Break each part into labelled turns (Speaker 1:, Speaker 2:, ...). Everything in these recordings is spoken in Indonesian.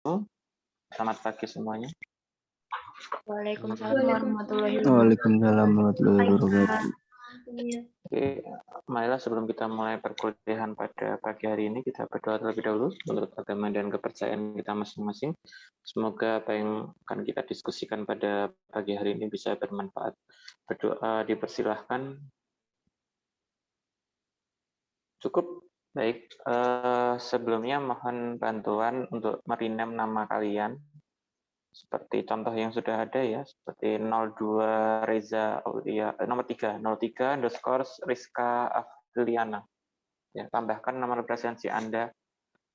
Speaker 1: Selamat pagi semuanya.
Speaker 2: Waalaikumsalam warahmatullahi
Speaker 3: Waalaikumsalam warahmatullahi wabarakatuh.
Speaker 1: Oke, marilah sebelum kita mulai perkuliahan pada pagi hari ini, kita berdoa terlebih dahulu menurut agama dan kepercayaan kita masing-masing. Semoga apa yang akan kita diskusikan pada pagi hari ini bisa bermanfaat. Berdoa dipersilahkan. Cukup. Baik, sebelumnya mohon bantuan untuk merinem nama kalian. Seperti contoh yang sudah ada ya, seperti 02 Reza Aulia, nomor 3, 03 underscore Rizka Afiliana. Ya, tambahkan nomor presensi Anda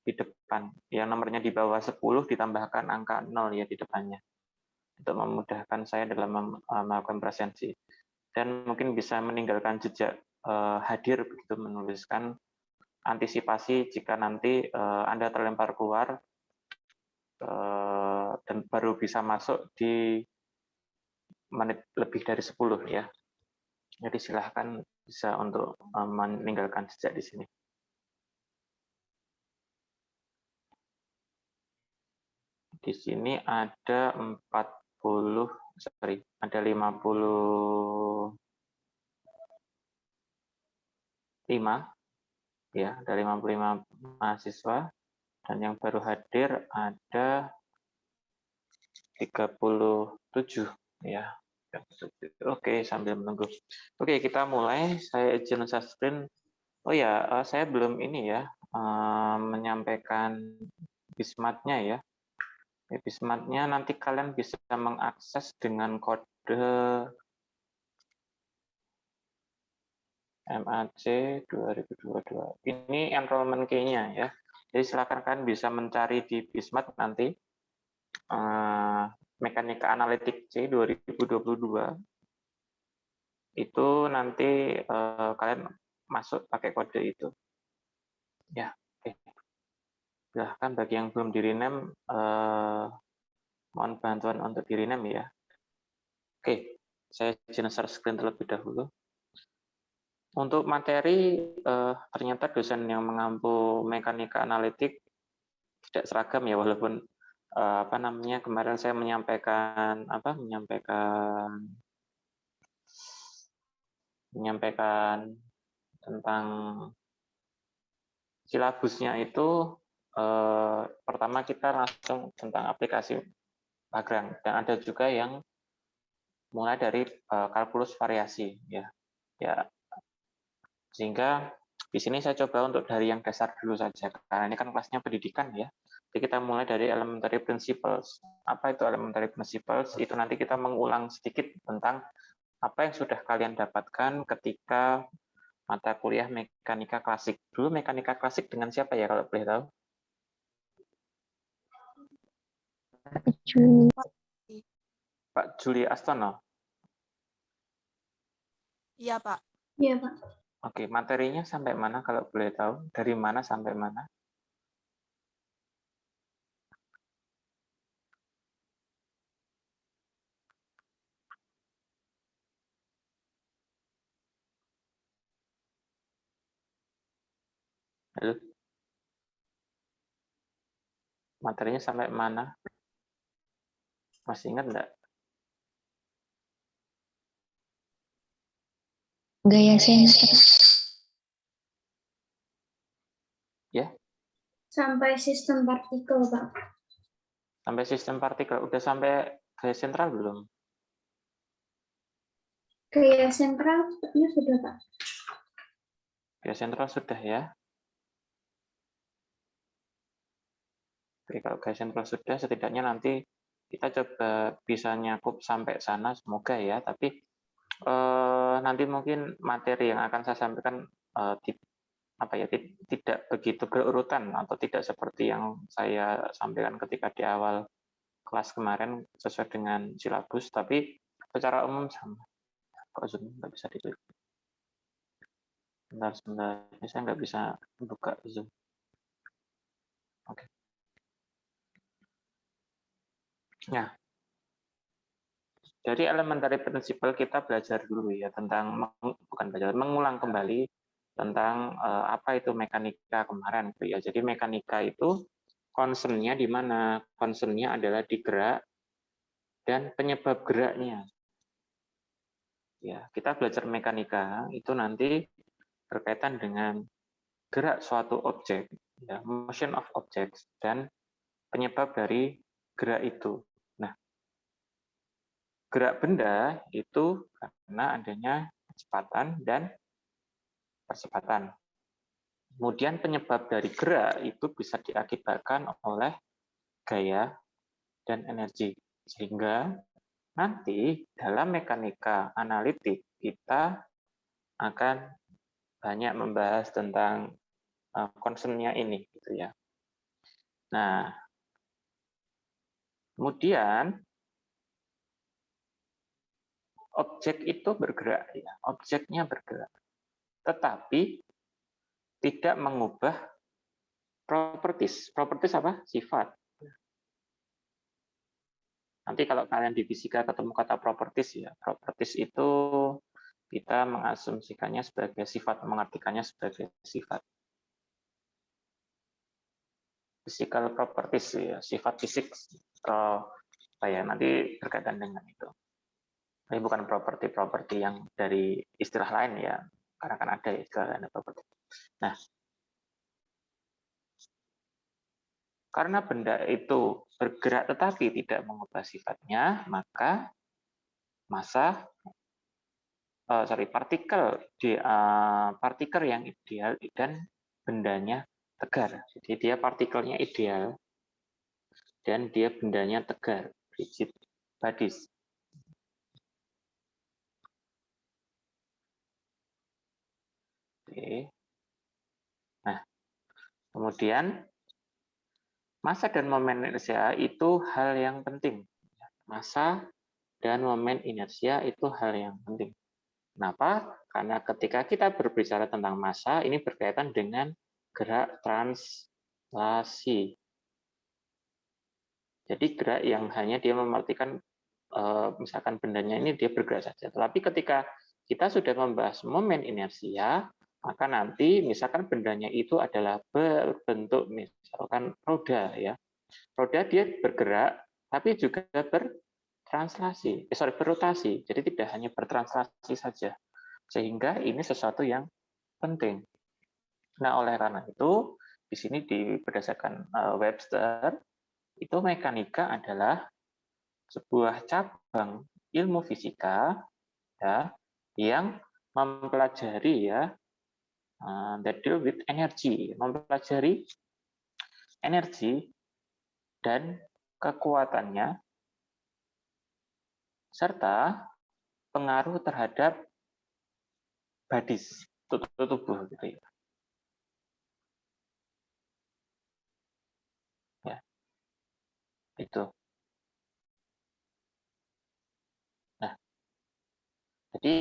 Speaker 1: di depan. Yang nomornya di bawah 10 ditambahkan angka 0 ya di depannya. Untuk memudahkan saya dalam melakukan presensi. Dan mungkin bisa meninggalkan jejak hadir begitu, menuliskan antisipasi jika nanti Anda terlempar keluar dan baru bisa masuk di menit lebih dari 10 ya. Jadi silahkan bisa untuk meninggalkan jejak di sini. Di sini ada 55 ya, dari 55 mahasiswa, dan yang baru hadir ada 37 ya. Oke, sambil menunggu. Oke, kita mulai. Saya izin share screen. Oh ya, saya belum ini ya, menyampaikan Bismatnya ya. Bismatnya nanti kalian bisa mengakses dengan kode MAC 2022. Ini enrollment key-nya ya. Jadi silakan kalian bisa mencari di Bismat nanti Mekanika Analitik C 2022. Itu nanti kalian masuk pakai kode itu. Ya, oke. Silahkan bagi yang belum di-rename, mohon bantuan untuk di-rename ya. Oke, saya izin share screen terlebih dahulu. Untuk materi, ternyata dosen yang mengampu mekanika analitik tidak seragam ya, walaupun kemarin saya menyampaikan tentang silabusnya itu. Pertama kita langsung tentang aplikasi Lagrange, dan ada juga yang mulai dari kalkulus variasi ya. Sehingga di sini saya coba untuk dari yang dasar dulu saja, karena ini kan kelasnya pendidikan ya. Jadi kita mulai dari elementary principles. Apa itu elementary principles? Itu nanti kita mengulang sedikit tentang apa yang sudah kalian dapatkan ketika mata kuliah mekanika klasik. Dulu mekanika klasik dengan siapa ya kalau boleh tahu? Pak Juli Astono.
Speaker 2: Iya, Pak.
Speaker 4: Iya, Pak.
Speaker 1: Oke, materinya sampai mana kalau boleh tahu? Dari mana sampai mana? Halo? Materinya sampai mana? Masih ingat enggak?
Speaker 4: Gaya senter.
Speaker 1: Ya?
Speaker 4: Sampai sistem partikel, Pak.
Speaker 1: Sampai sistem partikel. Udah sampai gaya sentral belum?
Speaker 4: Gaya sentral sepertinya sudah, Pak.
Speaker 1: Gaya sentral sudah ya. Oke, kalau gaya sentral sudah, setidaknya nanti kita coba bisa nyakup sampai sana, semoga ya. Tapi nanti mungkin materi yang akan saya sampaikan tidak begitu berurutan atau tidak seperti yang saya sampaikan ketika di awal kelas kemarin sesuai dengan silabus, tapi secara umum sama. Kok Zoom nggak bisa diklik? Sebentar. Ini saya nggak bisa buka Zoom. Oke. Nah, dari elementary principle kita belajar dulu ya tentang mengulang kembali tentang apa itu mekanika kemarin ya. Jadi mekanika itu concern-nya di mana? Concern-nya adalah di gerak dan penyebab geraknya. Ya, kita belajar mekanika itu nanti berkaitan dengan gerak suatu objek, ya, motion of objects, dan penyebab dari gerak itu. Nah, gerak benda itu karena adanya kecepatan dan percepatan. Kemudian penyebab dari gerak itu bisa diakibatkan oleh gaya dan energi. Sehingga nanti dalam mekanika analitik kita akan banyak membahas tentang concern-nya ini, gitu ya. Nah, kemudian objek itu bergerak, ya, objeknya bergerak, tetapi tidak mengubah properties. Properties apa? Sifat. Nanti kalau kalian di fisika ketemu kata properties, ya, properties itu kita mengasumsikannya sebagai sifat, mengartikannya sebagai sifat. Physical properties, ya, sifat fisik, nanti berkaitan dengan itu. Ini bukan properti-properti yang dari istilah lain, ya, karena kan ada istilah lain properti. Nah, karena benda itu bergerak tetapi tidak mengubah sifatnya, maka partikel yang ideal dan bendanya tegar. Jadi dia partikelnya ideal dan dia bendanya tegar, rigid bodies. Oke. Nah, kemudian massa dan momen inersia itu hal yang penting. Massa dan momen inersia itu hal yang penting. Kenapa? Karena ketika kita berbicara tentang massa, ini berkaitan dengan gerak translasi. Jadi gerak yang hanya dia memartikan, misalkan bendanya ini dia bergerak saja. Tetapi ketika kita sudah membahas momen inersia, maka nanti misalkan bendanya itu adalah berbentuk misalkan roda, ya. Roda dia bergerak, tapi juga berrotasi. Jadi tidak hanya bertranslasi saja. Sehingga ini sesuatu yang penting. Nah, oleh karena itu, di sini berdasarkan Webster, itu mekanika adalah sebuah cabang ilmu fisika, ya, yang mempelajari, ya, that deal with energy, mempelajari energi dan kekuatannya serta pengaruh terhadap bodies, tubuh, gitu ya. Ya, itu. Nah, jadi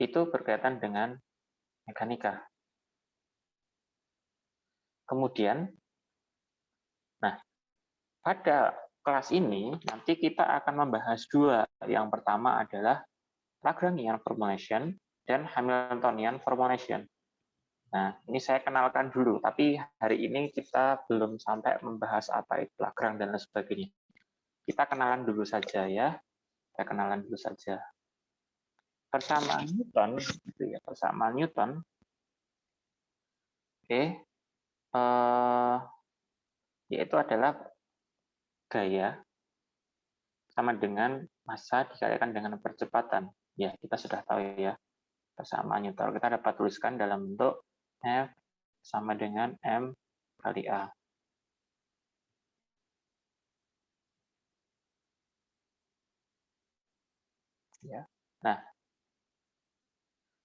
Speaker 1: itu berkaitan dengan mekanika. Kemudian, nah, pada kelas ini nanti kita akan membahas dua. Yang pertama adalah Lagrangian formulation dan Hamiltonian formulation. Nah, ini saya kenalkan dulu, tapi hari ini kita belum sampai membahas apa itu Lagrange dan lain sebagainya. Kita kenalan dulu saja, ya. Kita kenalan dulu saja. Persamaan Newton, gitu ya, persamaan Newton. Oke. Yaitu adalah gaya sama dengan massa dikalikan dengan percepatan. Ya, kita sudah tahu, ya. Persamaan Newton kita dapat tuliskan dalam bentuk F sama dengan M kali A. Ya. Nah,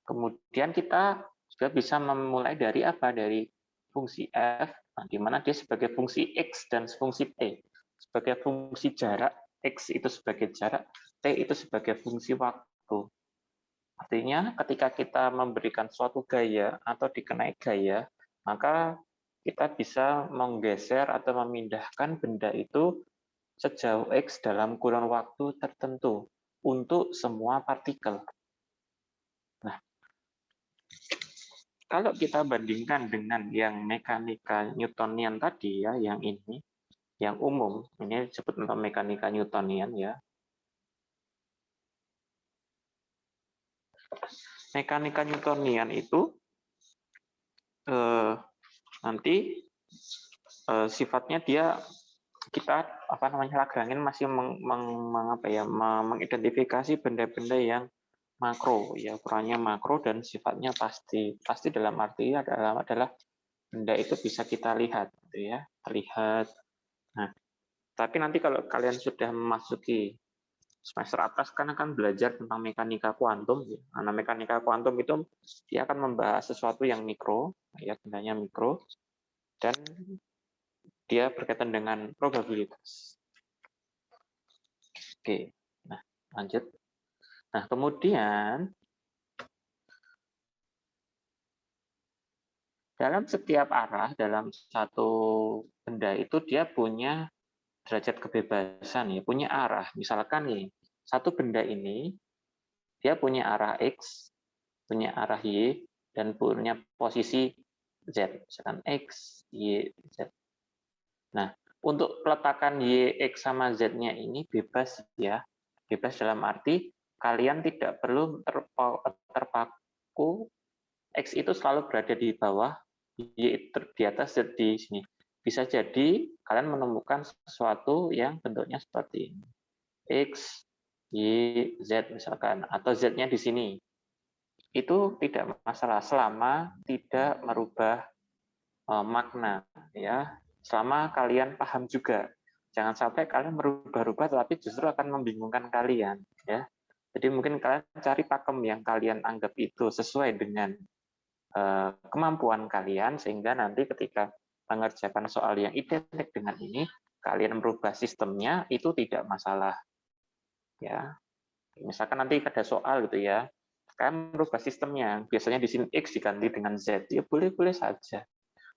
Speaker 1: kemudian kita juga bisa memulai dari apa? Dari fungsi F, di mana dia sebagai fungsi X dan fungsi T. Sebagai fungsi jarak, X itu sebagai jarak, T itu sebagai fungsi waktu. Artinya ketika kita memberikan suatu gaya atau dikenai gaya, maka kita bisa menggeser atau memindahkan benda itu sejauh X dalam kurun waktu tertentu untuk semua partikel. Nah, kalau kita bandingkan dengan yang mekanika Newtonian tadi, ya, yang ini, yang umum, ini disebut untuk mekanika Newtonian ya. Mekanika Newtonian itu nanti sifatnya dia kita Lagrangian masih mengidentifikasi benda-benda yang makro ya, ukurannya makro dan sifatnya pasti dalam arti adalah benda itu bisa kita lihat gitu ya, terlihat. Nah, tapi nanti kalau kalian sudah memasuki semester atas kan akan belajar tentang mekanika kuantum ya. Nah, mekanika kuantum itu dia akan membahas sesuatu yang mikro ya, bendanya mikro dan dia berkaitan dengan probabilitas. Oke. Nah, lanjut. Nah, kemudian dalam setiap arah dalam satu benda itu dia punya derajat kebebasan ya, punya arah. Misalkan nih, satu benda ini dia punya arah X, punya arah Y, dan punya posisi Z. Misalkan X, Y, Z. Nah, untuk peletakan Y, X, sama Z-nya ini bebas ya. Bebas dalam arti kalian tidak perlu terpaku X itu selalu berada di bawah, Y di atas, Z di sini. Bisa jadi kalian menemukan sesuatu yang bentuknya seperti ini. X, Y, Z misalkan, atau Z-nya di sini. Itu tidak masalah selama tidak merubah makna ya. Selama kalian paham juga. Jangan sampai kalian merubah-rubah tapi justru akan membingungkan kalian ya. Jadi mungkin kalian cari pakem yang kalian anggap itu sesuai dengan kemampuan kalian sehingga nanti ketika mengerjakan soal yang identik dengan ini kalian merubah sistemnya itu tidak masalah ya. Misalkan nanti ada soal gitu ya, kalian merubah sistemnya, biasanya di sini X diganti dengan Z, ya boleh-boleh saja.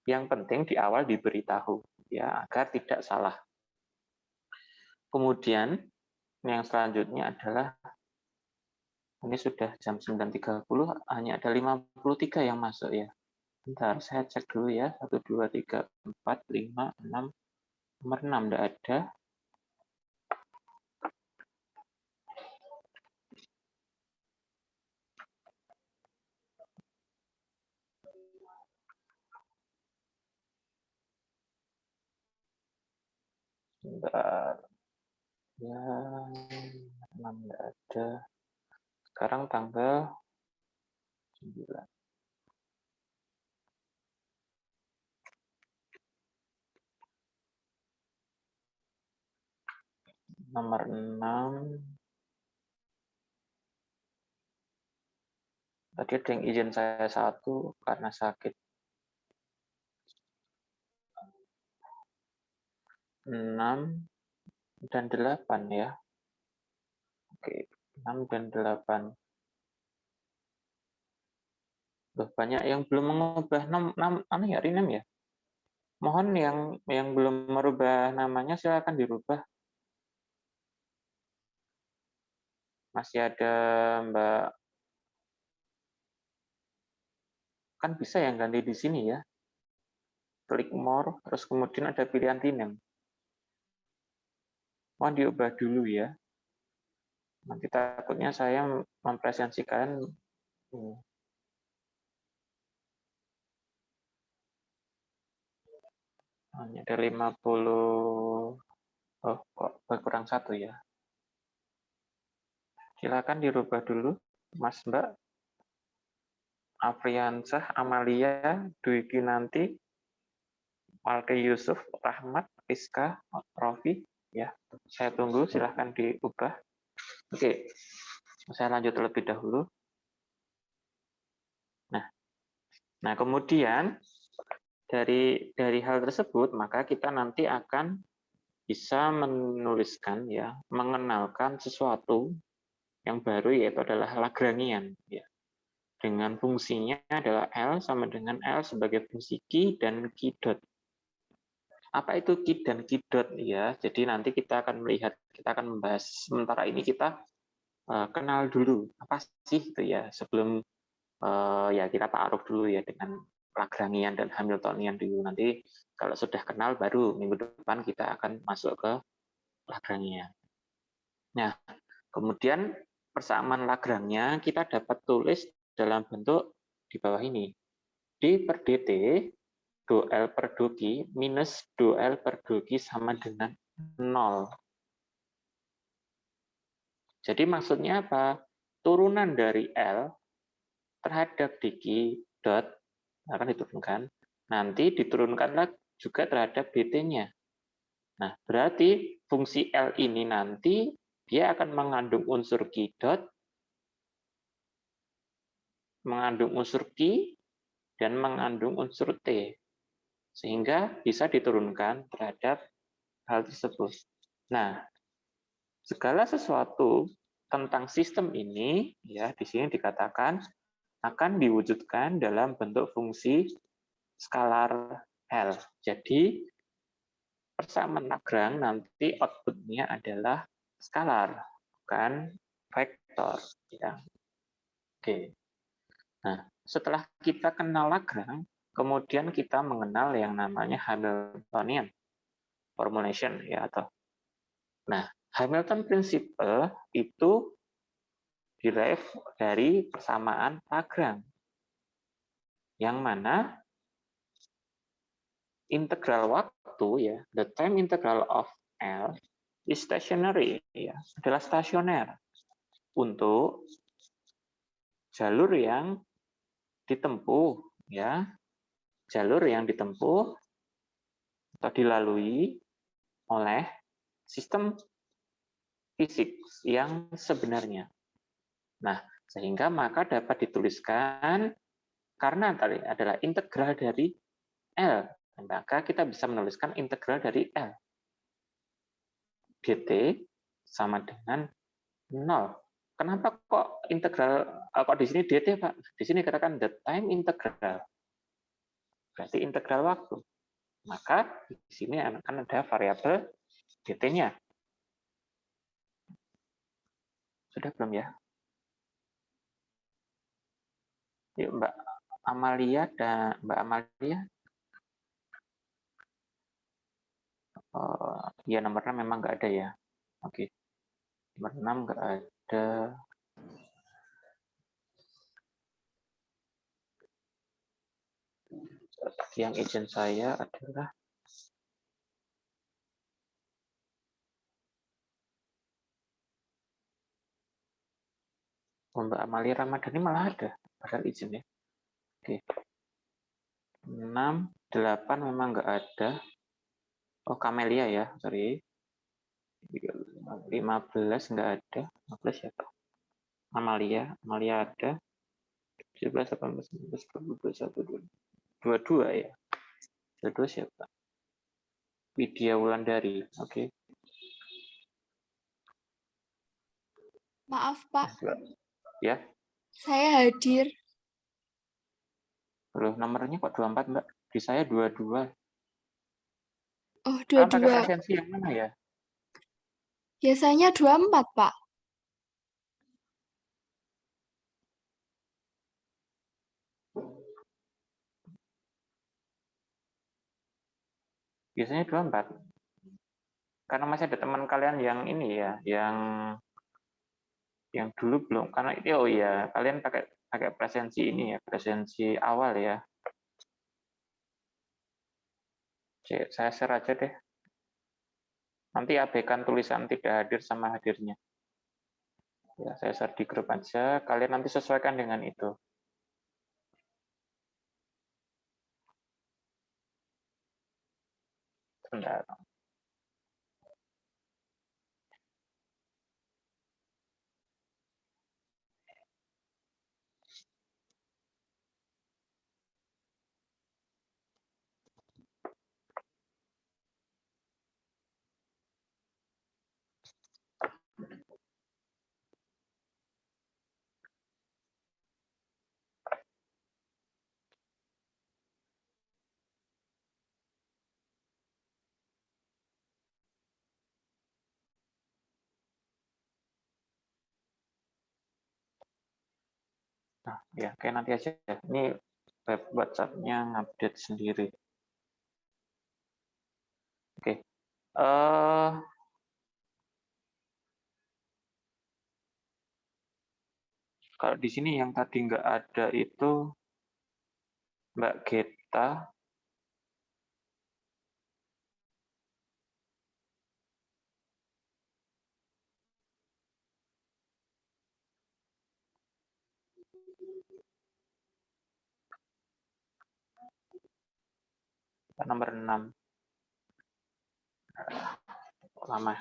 Speaker 1: Yang penting di awal diberitahu ya agar tidak salah. Kemudian yang selanjutnya adalah ini sudah jam 9.30, hanya ada 53 yang masuk ya. Bentar, saya cek dulu ya. 1, 2, 3, 4, 5, 6. Nomor 6 tidak ada. Bentar. Ya, 6 tidak ada. Sekarang tanggal 9. Nomor 6. Tadi ada yang izin saya 1 karena sakit. 6 dan 8 ya. Oke, 6 dan 8. Loh, banyak yang belum mengubah rename ya. Mohon yang belum merubah namanya silakan dirubah. Masih ada Mbak, kan bisa yang ganti di sini ya. Klik more, terus kemudian ada pilihan rename. Mohon diubah dulu ya. Nanti takutnya saya mempresentasikan hanya ada 50. Oh, kok berkurang 1 ya. Silakan dirubah dulu, Mas Mbak. Afriansah, Amalia, Dwiki nanti, Malke Yusuf, Rahmat, Rizka, Rofi, ya. Saya tunggu, silahkan diubah. Oke, saya lanjut terlebih dahulu. Nah, kemudian dari hal tersebut, maka kita nanti akan bisa menuliskan, ya, mengenalkan sesuatu yang baru, yaitu adalah Lagrangian, ya. Dengan fungsinya adalah L sama dengan L sebagai fungsi Q dan Q dot. Apa itu Q dan Q dot ya? Jadi nanti kita akan melihat, kita akan membahas. Sementara ini kita kenal dulu apa sih itu ya sebelum ya kita taruh dulu ya dengan Lagrangian dan Hamiltonian dulu. Nanti kalau sudah kenal baru minggu depan kita akan masuk ke Lagrangian. Nah, kemudian persamaan Lagrange kita dapat tulis dalam bentuk di bawah ini. D per dt, do L per do Q, minus do L per do Q sama dengan 0. Jadi maksudnya apa? Turunan dari L terhadap dq dot akan diturunkan, nanti diturunkanlah juga terhadap dt-nya. Nah, berarti fungsi L ini nanti dia akan mengandung unsur q dot, mengandung unsur q, dan mengandung unsur t. Sehingga bisa diturunkan terhadap hal tersebut. Nah, segala sesuatu tentang sistem ini, ya di sini dikatakan akan diwujudkan dalam bentuk fungsi skalar L. Jadi, persamaan Lagrange nanti output-nya adalah skalar, bukan vektor. Ya. Oke. Nah, setelah kita kenal Lagrange, kemudian kita mengenal yang namanya Hamiltonian formulation, ya atau. Nah, Hamilton principle itu derive dari persamaan Lagrange, yang mana integral waktu, ya, the time integral of L is stationary, ya, adalah stasioner untuk jalur yang ditempuh, ya, jalur yang ditempuh atau dilalui oleh sistem fisik yang sebenarnya. Nah, sehingga maka dapat dituliskan karena tadi adalah integral dari L, maka kita bisa menuliskan integral dari L. dt sama dengan 0. Kenapa kok integral, kok di sini dt, Pak? Di sini katakan the time integral. Berarti integral waktu. Maka di sini akan ada variabel dt-nya. Sudah belum ya? Yuk Mbak Amalia dan Mbak Amalia. Ya nomor 6 memang nggak ada ya. Oke. Nomor 6 nggak ada. Yang izin saya adalah Mbak Amalia Ramadhani malah ada. Padahal izin ya. Oke. 6, 8 memang nggak ada. Oh, Kamelia ya, sorry. 15 nggak ada. 15 siapa? Amalia ada. 17, 18, 19, 20, 21, 22 ya. 22 siapa? Widya Wulandari. Oke.
Speaker 2: Maaf, Pak.
Speaker 1: Ya.
Speaker 2: Saya hadir.
Speaker 1: Loh, nomornya kok 24, Mbak? Di saya 22.
Speaker 2: Oh,
Speaker 1: Kalian pakai
Speaker 2: 22.
Speaker 1: presensi yang mana ya?
Speaker 2: Biasanya 24, Pak.
Speaker 1: Biasanya 24. Karena masih ada teman kalian yang ini ya, yang dulu belum, karena itu oh ya, kalian pakai presensi ini ya, presensi awal ya. Saya share aja deh. Nanti abaikan tulisan tidak hadir sama hadirnya. Ya, saya share di grup aja, kalian nanti sesuaikan dengan itu. Bentar. Nah, ya, kayak nanti aja. Ini web WhatsApp-nya ngupdate sendiri. Oke. Kalau di sini yang tadi nggak ada itu Mbak Geta. Nomor 6. Lama.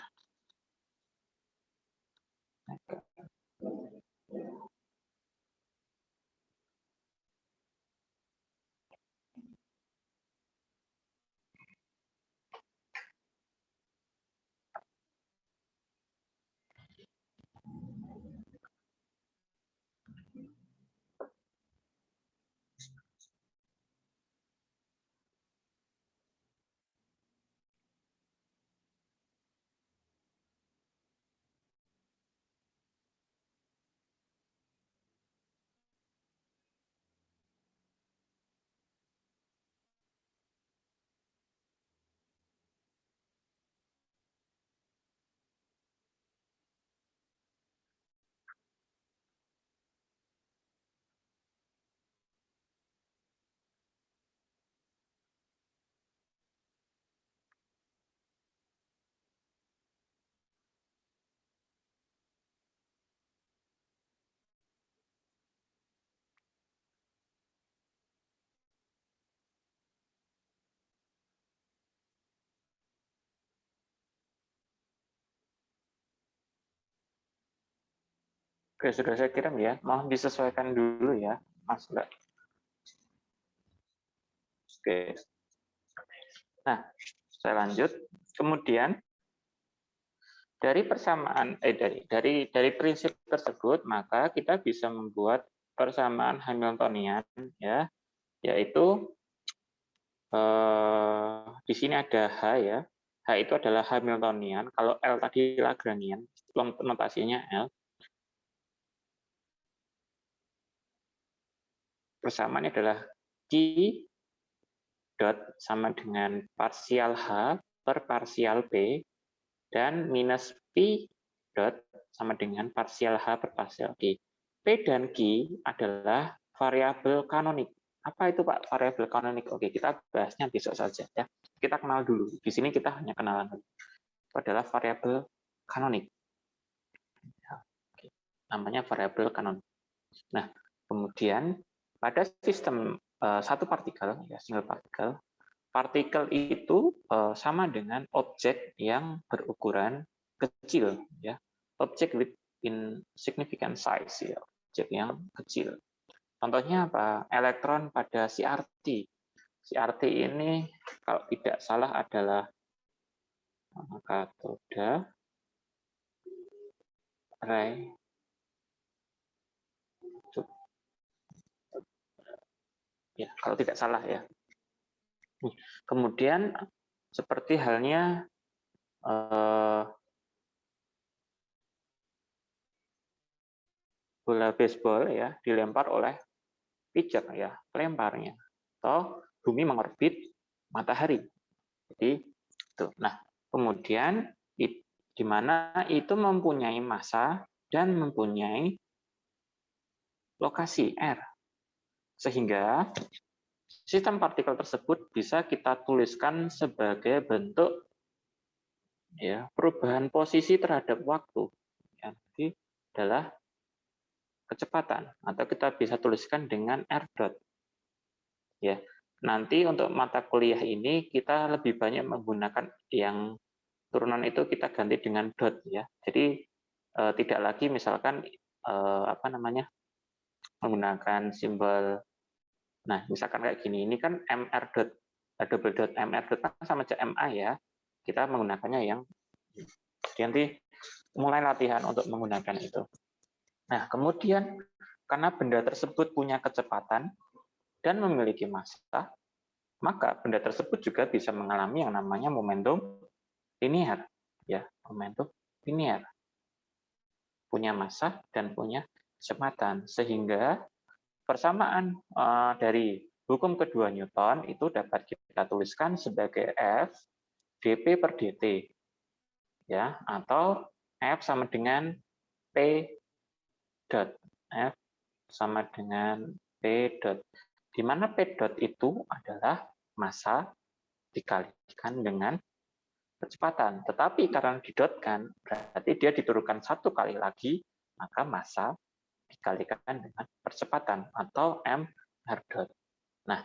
Speaker 1: Oke, sudah saya kirim ya. Mohon disesuaikan dulu ya, Mas Mbak. Oke. Nah, saya lanjut. Kemudian dari persamaan dari prinsip tersebut, maka kita bisa membuat persamaan Hamiltonian ya, yaitu di sini ada H ya. H itu adalah Hamiltonian. Kalau L tadi Lagrangian, notasinya L. Persamaannya adalah Q dot sama dengan parsial H per parsial P, dan minus P dot sama dengan parsial H per parsial Q. P dan Q adalah variabel kanonik. Apa itu Pak variabel kanonik? Oke, kita bahasnya besok saja ya. Kita kenal dulu. Di sini kita hanya kenalan. Itu adalah variabel kanonik. Namanya variabel kanonik. Nah, kemudian pada sistem satu partikel, ya single partikel, partikel itu sama dengan objek yang berukuran kecil, ya, objek with insignificant size, ya, objek yang kecil. Contohnya apa? Elektron pada CRT. CRT ini kalau tidak salah adalah katoda, ray, ya kalau tidak salah ya. Kemudian seperti halnya bola baseball ya dilempar oleh pitcher ya, pelemparnya, atau bumi mengorbit matahari. Jadi itu. Nah, kemudian di mana itu mempunyai massa dan mempunyai lokasi R. Sehingga sistem partikel tersebut bisa kita tuliskan sebagai bentuk ya perubahan posisi terhadap waktu. Ya, jadi adalah kecepatan, atau kita bisa tuliskan dengan R dot. Ya, nanti untuk mata kuliah ini kita lebih banyak menggunakan yang turunan itu kita ganti dengan dot ya. Jadi tidak lagi misalkan apa namanya menggunakan simbol. Nah, misalkan kayak gini, ini kan mr dot double dot mr dot sama aja ma ya. Kita menggunakannya yang nanti mulai latihan untuk menggunakan itu. Nah, kemudian karena benda tersebut punya kecepatan dan memiliki massa, maka benda tersebut juga bisa mengalami yang namanya momentum linear, ya, momentum linear. Punya massa dan punya kecepatan, sehingga persamaan dari Hukum kedua Newton itu dapat kita tuliskan sebagai F dP per dt, ya, atau F sama dengan P dot. F sama dengan P dot. Di mana P dot itu adalah massa dikalikan dengan kecepatan. Tetapi karena didotkan, berarti dia diturunkan satu kali lagi, maka massa dikalikan dengan percepatan atau m r dot. Nah,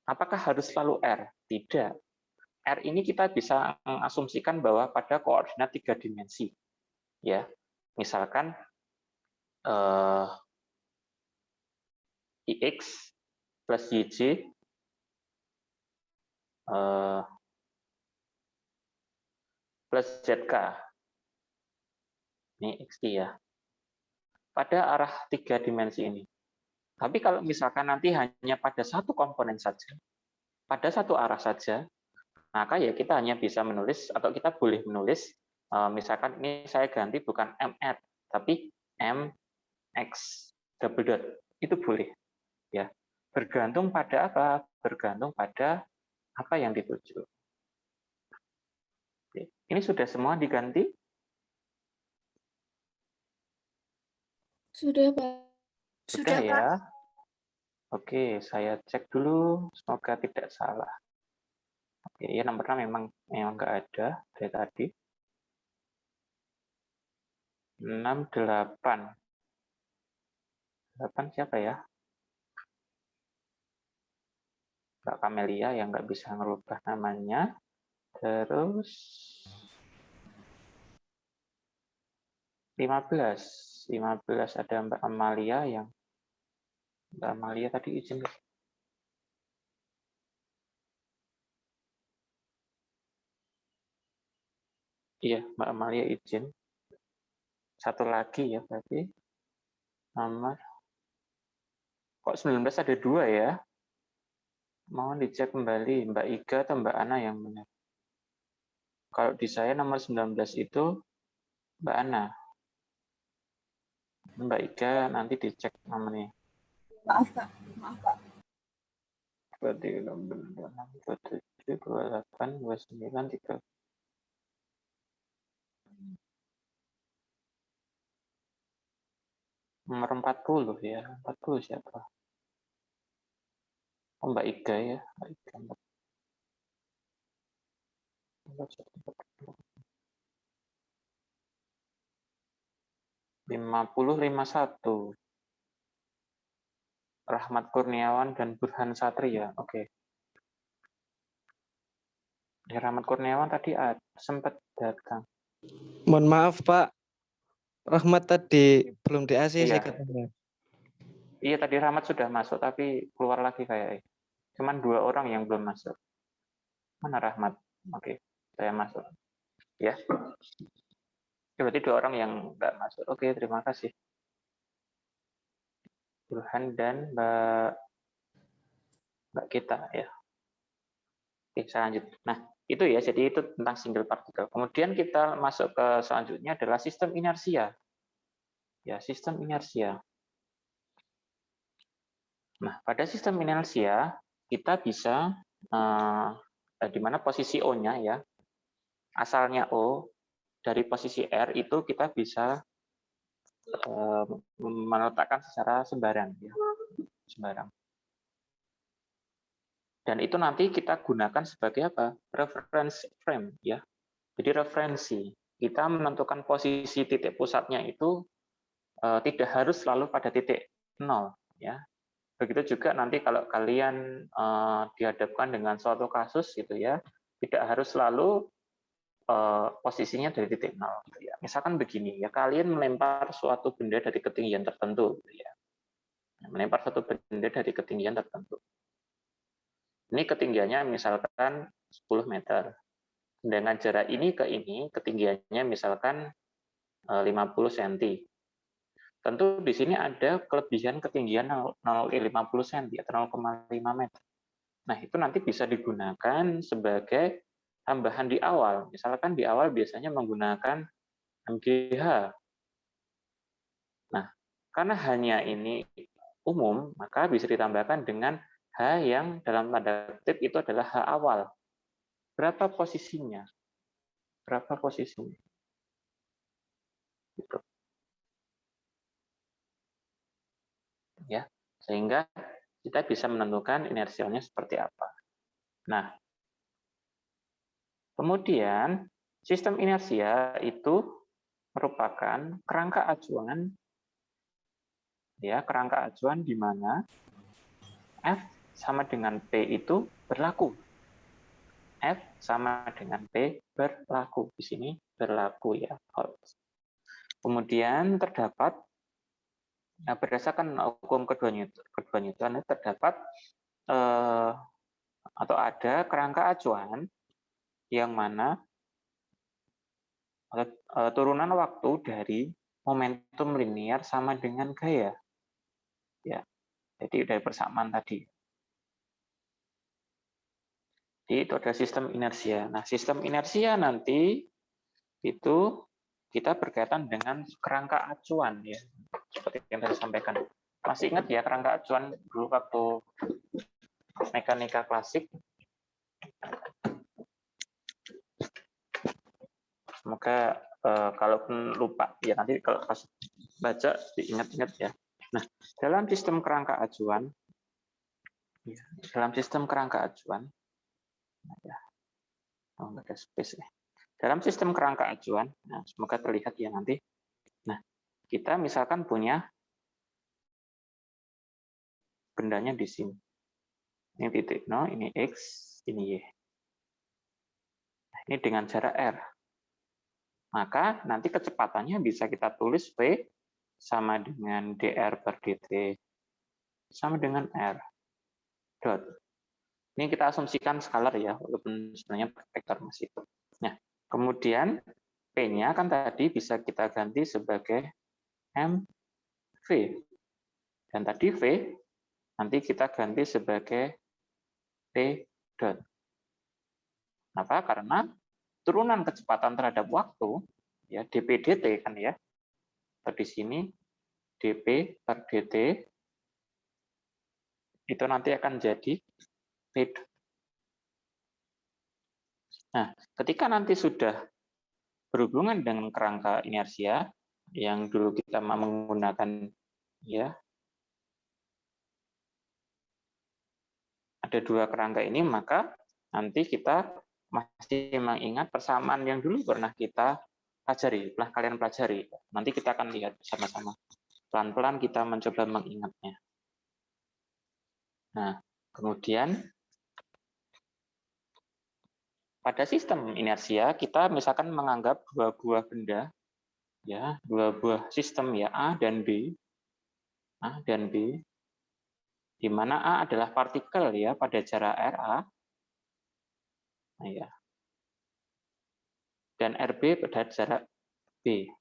Speaker 1: apakah harus selalu R? Tidak. R ini kita bisa mengasumsikan bahwa pada koordinat 3 dimensi. Ya, misalkan IX plus YJ plus ZK. Ini XT ya. Pada arah 3 dimensi ini. Tapi kalau misalkan nanti hanya pada satu komponen saja, pada satu arah saja, maka ya kita hanya bisa menulis atau kita boleh menulis, misalkan ini saya ganti bukan MR, tapi MX double dot. Itu boleh. Ya, bergantung pada apa? Bergantung pada apa yang dituju. Oke. Ini sudah semua diganti?
Speaker 2: Sudah, Pak.
Speaker 1: Sudah ya. Oke, saya cek dulu. Semoga tidak salah. Oke, ya nomornya memang nggak ada dari tadi. 6, 8. 8 siapa ya? Mbak Kamelia yang nggak bisa ngerubah namanya. Terus 15 ada Mbak Amalia yang Mbak Amalia tadi izin. Iya, Mbak Amalia izin. Satu lagi ya berarti. Nomor. Kok 19 ada 2 ya? Mohon dicek kembali Mbak Iga atau Mbak Ana yang benar. Kalau di saya nomor 19 itu Mbak Ana. Mbak Iga nanti dicek nomornya.
Speaker 2: Maaf, Pak.
Speaker 1: 23, 27, 28, 29, 3. Nomor 40 ya. 40 siapa? Oh, Mbak Iga ya. Mbak Iga. 50, 51. Rahmat Kurniawan dan Burhan Satria. Oke. Ya, Rahmat Kurniawan tadi sempat datang.
Speaker 5: Mohon maaf Pak, Rahmat tadi belum di AC
Speaker 1: Iya.
Speaker 5: saya katanya.
Speaker 1: Iya, tadi Rahmat sudah masuk, tapi keluar lagi kayaknya. Cuman 2 orang yang belum masuk. Mana Rahmat? Oke, saya masuk. Ya. Berarti 2 orang yang nggak masuk. Oke, terima kasih. Burhan dan Mbak kita ya. Oke, saya lanjut. Nah, itu ya, jadi itu tentang single particle. Kemudian kita masuk ke selanjutnya adalah sistem inersia. Ya, sistem inersia. Nah, pada sistem inersia kita bisa di mana posisi O-nya ya, asalnya O dari posisi R itu kita bisa meletakkan secara sembarang ya, sembarang. Dan itu nanti kita gunakan sebagai apa? Reference frame ya. Jadi referensi. Kita menentukan posisi titik pusatnya itu tidak harus selalu pada titik 0 ya. Begitu juga nanti kalau kalian dihadapkan dengan suatu kasus gitu ya, tidak harus selalu posisinya dari titik 0 gitu ya. Misalkan begini ya, kalian melempar suatu benda dari ketinggian tertentu gitu ya. Melempar suatu benda dari ketinggian tertentu. Ini ketinggiannya misalkan 10 meter. Dengan jarak ini ke ini, ketinggiannya misalkan 50 cm. Tentu di sini ada kelebihan ketinggian 0,50 cm atau 0,5 meter. Nah, itu nanti bisa digunakan sebagai tambahan di awal. Misalkan di awal biasanya menggunakan MGH. Nah, karena hanya ini umum, maka bisa ditambahkan dengan H yang dalam tanda kutip itu adalah H awal. Berapa posisinya? Berapa posisinya? Gitu. Ya, sehingga kita bisa menentukan inersialnya seperti apa. Nah, kemudian sistem inersia itu merupakan kerangka acuan, ya, kerangka acuan di mana F sama dengan P itu berlaku. F sama dengan P berlaku. Di sini berlaku ya. Kemudian terdapat, berdasarkan hukum kedua Newton terdapat atau ada kerangka acuan yang mana turunan waktu dari momentum linear sama dengan gaya. Ya, jadi dari persamaan tadi. Jadi itu ada sistem inersia. Nah, sistem inersia nanti itu kita berkaitan dengan kerangka acuan ya, seperti yang tadi sampaikan. Masih ingat ya kerangka acuan dulu waktu mekanika klasik? Semoga kalaupun lupa ya nanti kalau pas baca diingat-ingat ya. Nah, dalam sistem kerangka acuan, ya, oh, nggak ada space ya. Dalam sistem kerangka acuan, nah, semoga terlihat ya nanti. Nah, kita misalkan punya bendanya di sini. Ini titik 0, ini X, ini Y. Nah, ini dengan jarak R. Maka nanti kecepatannya bisa kita tulis V sama dengan dr per dt sama dengan R. Dot. Ini kita asumsikan skalar ya, walaupun sebenarnya vektor masih. Nah, kemudian P-nya kan tadi bisa kita ganti sebagai mv. Dan tadi V nanti kita ganti sebagai T dot. Kenapa? Karena turunan kecepatan terhadap waktu, ya dp dt kan ya. Di sini dp per dt itu nanti akan jadi T dot. Nah, ketika nanti sudah berhubungan dengan kerangka inersia yang dulu kita menggunakan ya ada dua kerangka ini, maka nanti kita masih mengingat persamaan yang dulu pernah kita pelajari, pernah kalian pelajari. Nanti kita akan lihat bersama-sama. Pelan-pelan kita mencoba mengingatnya. Nah, kemudian pada sistem inersia kita misalkan menganggap dua buah benda, ya, dua buah sistem ya A dan B, di mana A adalah partikel ya pada jarak RA, nah, ya, dan RB pada jarak B.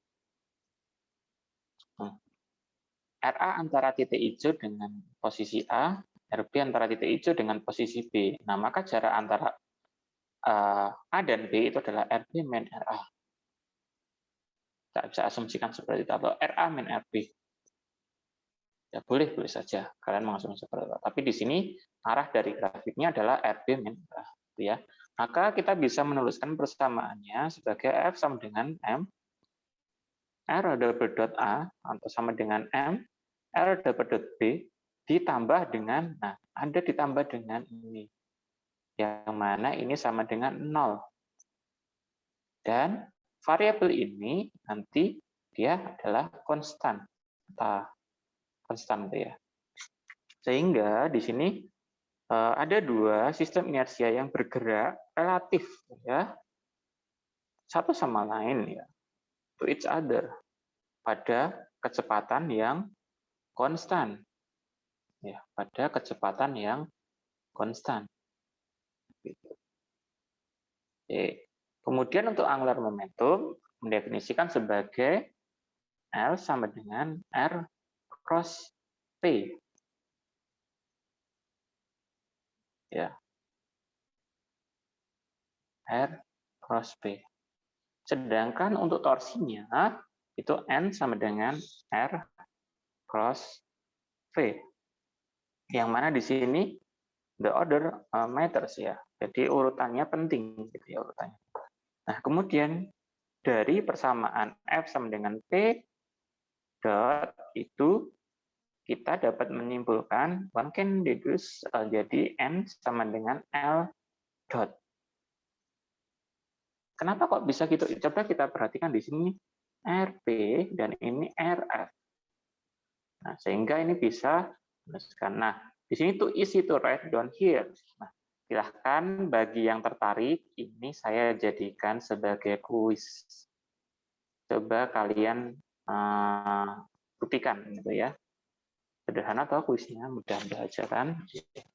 Speaker 1: RA antara titik hijau dengan posisi A, RB antara titik hijau dengan posisi B. Nah, maka jarak antara A dan B itu adalah RB min RA. Kita bisa asumsikan seperti itu, atau RA min RB. Ya, boleh saja kalian mengasumsikan seperti itu. Tapi di sini arah dari grafiknya adalah RB min RA. Ya. Maka kita bisa menuliskan persamaannya sebagai F sama dengan M R double dot A atau sama dengan M R double dot B ditambah dengan, nah, ada ditambah dengan ini, yang mana ini sama dengan 0. Dan variabel ini nanti dia adalah konstan, konstan ya. Sehingga di sini ada dua sistem inersia yang bergerak relatif ya satu sama lain ya, to each other pada kecepatan yang konstan. Ya, pada kecepatan yang konstan. Oke. Kemudian untuk angular momentum mendefinisikan sebagai L sama dengan R cross P. Ya. R cross P. Sedangkan untuk torsinya itu N sama dengan R cross V. Yang mana di sini the order matters ya. Jadi urutannya penting gitu ya urutannya. Nah, kemudian dari persamaan F sama dengan P dot itu kita dapat menyimpulkan one can deduce jadi N sama dengan L dot. Kenapa kok bisa gitu? Coba kita perhatikan di sini RP dan ini RF. Nah, sehingga ini bisa nah, di sini to easy to write down here. Nah, silahkan bagi yang tertarik, ini saya jadikan sebagai kuis. Coba kalian buktikan gitu ya. Sederhana atau kuisnya mudah-mudahan aja kan.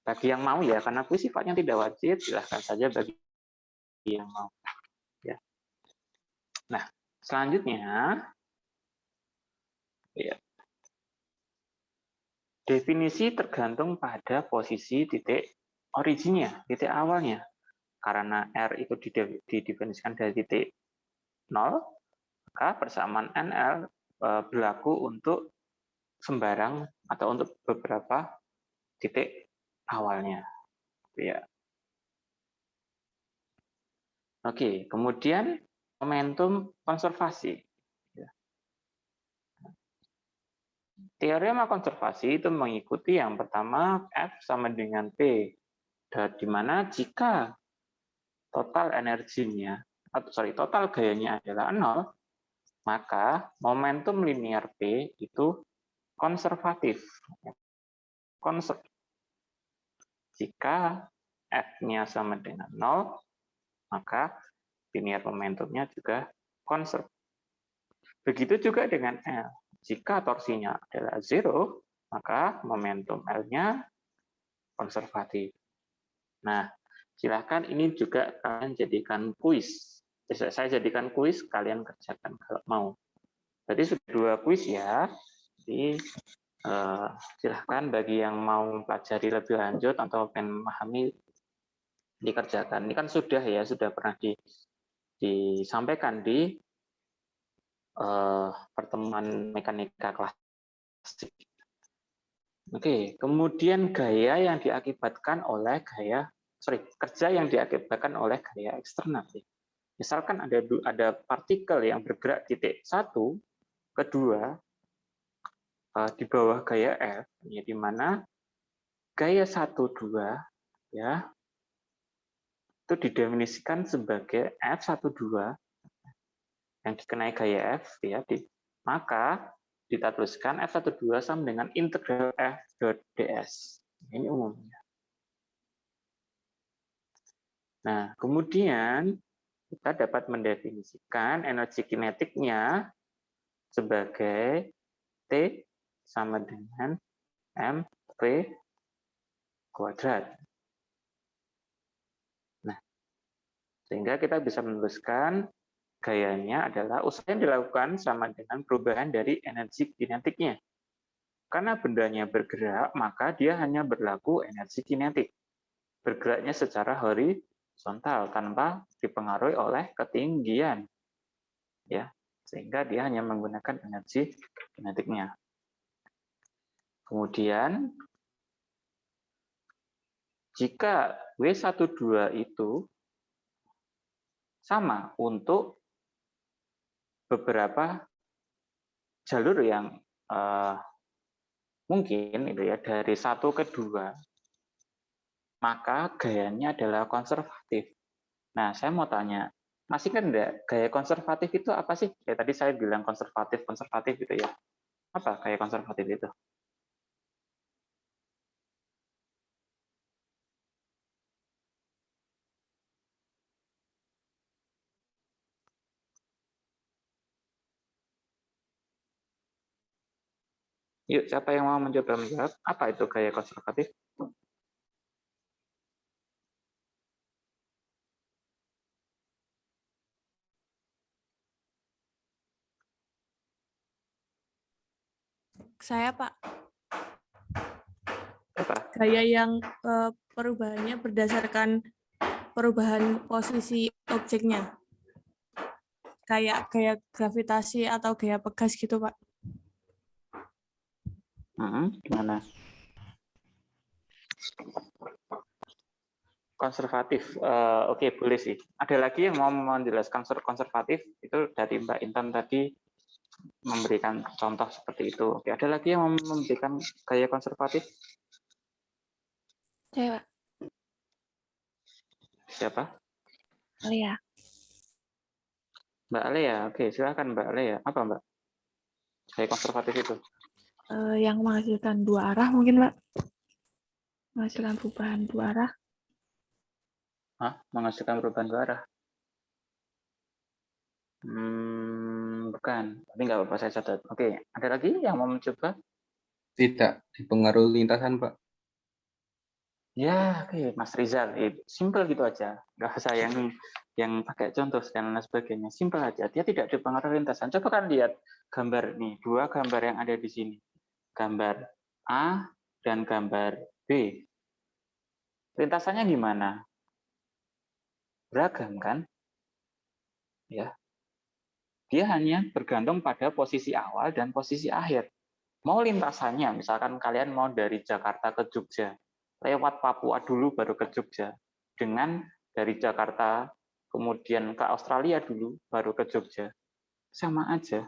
Speaker 1: Bagi yang mau ya, karena kuis sifatnya tidak wajib, silahkan saja bagi yang mau. Ya. Nah, selanjutnya ya, definisi tergantung pada posisi titik originnya, titik awalnya. Karena R itu didefinisikan dari titik 0, maka persamaan NL berlaku untuk sembarang atau untuk beberapa titik awalnya. Ya. Oke, kemudian momentum konservasi. Teorema konservasi itu mengikuti yang pertama F sama dengan P, di mana jika total energinya total gayanya adalah 0, maka momentum linear P itu konservatif. Jika F-nya sama dengan 0, maka linear momentumnya juga konservatif. Begitu juga dengan L. Jika torsinya adalah 0, maka momentum L-nya konservatif. Nah, silakan ini juga kalian jadikan kuis. Saya jadikan kuis, kalian kerjakan kalau mau. Jadi sudah 2 kuis ya. Jadi silahkan bagi yang mau pelajari lebih lanjut atau pengen memahami dikerjakan. Ini kan sudah ya, sudah pernah disampaikan di pertemuan mekanika klasik. Oke, kemudian gaya yang diakibatkan oleh kerja yang diakibatkan oleh gaya eksternal. Misalkan ada partikel yang bergerak titik 1 ke 2 di bawah gaya F, ya, di mana gaya 1, 2 ya itu didefinisikan sebagai F12 yang dikenai gaya F ya, maka kita tuliskan F12 sama dengan integral F ds. Ini umumnya. Nah, kemudian kita dapat mendefinisikan energi kinetiknya sebagai T sama dengan mv kuadrat. Nah, sehingga kita bisa menuliskan gayanya adalah usaha yang dilakukan sama dengan perubahan dari energi kinetiknya. Karena bendanya bergerak, maka dia hanya berlaku energi kinetik. Bergeraknya secara horizontal tanpa dipengaruhi oleh ketinggian. Ya, sehingga dia hanya menggunakan energi kinetiknya. Kemudian jika W12 itu sama untuk beberapa jalur yang mungkin itu ya dari 1 ke 2, maka gayanya adalah konservatif. Nah, saya mau tanya, masih kan enggak gaya konservatif itu apa sih? Ya, tadi saya bilang konservatif gitu ya. Apa gaya konservatif itu? Yuk, siapa yang mau mencoba menjawab? Apa itu gaya konservatif?
Speaker 6: Saya, Pak.
Speaker 1: Apa?
Speaker 6: Gaya yang perubahannya berdasarkan perubahan posisi objeknya. Kayak gaya gravitasi atau gaya pegas gitu, Pak.
Speaker 1: Gimana? Konservatif. Oke, boleh sih. Ada lagi yang mau menjelaskan konservatif? Itu dari Mbak Intan tadi memberikan contoh seperti itu. Oke, ada lagi yang mau memberikan gaya konservatif?
Speaker 7: Saya, Pak.
Speaker 1: Siapa?
Speaker 7: Lea.
Speaker 1: Mbak Alea. Oke, silakan Mbak Alea. Apa Mbak? Gaya konservatif itu?
Speaker 7: Yang menghasilkan dua arah mungkin, Pak. Menghasilkan perubahan dua arah.
Speaker 1: Hah? Menghasilkan perubahan dua arah? Bukan. Tapi nggak apa-apa, saya catat. Oke, ada lagi yang mau mencoba?
Speaker 3: Tidak dipengaruhi lintasan, Pak.
Speaker 1: Ya, oke, Mas Rizal. Simple gitu aja. Nggak usah yang pakai contoh dan lain sebagainya. Simple aja. Dia tidak dipengaruhi lintasan. Coba kan lihat gambar nih, dua gambar yang ada di sini. Gambar A dan gambar B. Lintasannya gimana? Beragam kan? Ya. Dia hanya bergantung pada posisi awal dan posisi akhir. Mau lintasannya, misalkan kalian mau dari Jakarta ke Jogja, lewat Papua dulu baru ke Jogja, dengan dari Jakarta kemudian ke Australia dulu baru ke Jogja, sama aja.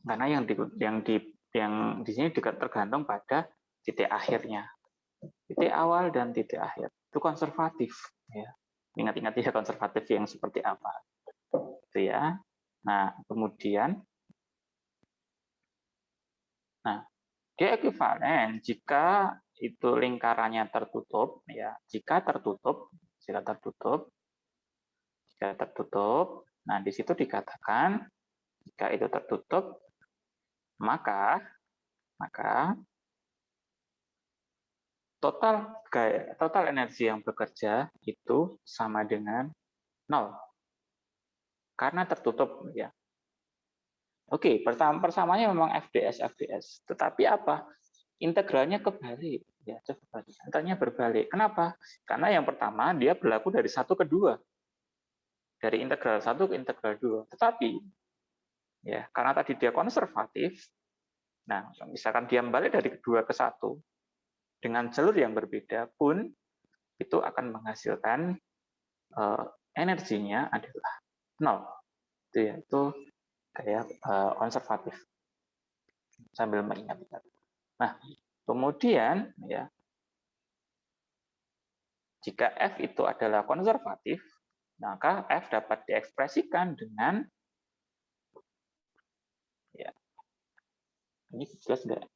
Speaker 1: Karena yang di sini juga tergantung pada titik akhirnya, titik awal dan titik akhir. Itu konservatif, ya. Ingat-ingat ya konservatif yang seperti apa, itu ya. Nah kemudian, dia ekivalen jika itu lingkarannya tertutup, ya. Jika tertutup. Nah di situ dikatakan jika itu tertutup, maka total energi yang bekerja itu sama dengan 0 karena tertutup, ya. Oke, persamanya memang FDS, tetapi apa? Integralnya kebalik, ya. Coba integralnya berbalik. Kenapa? Karena yang pertama dia berlaku dari 1 ke 2. Dari integral 1 ke integral 2. Tetapi ya, karena tadi dia konservatif, nah, misalkan dia balik dari kedua ke 1 dengan jalur yang berbeda pun itu akan menghasilkan energinya adalah 0. Itu ya, itu kayak konservatif. Sambil mengingat-ingat. Nah, kemudian ya, jika F itu adalah konservatif, maka F dapat diekspresikan dengan, ya, ini jelas nggak?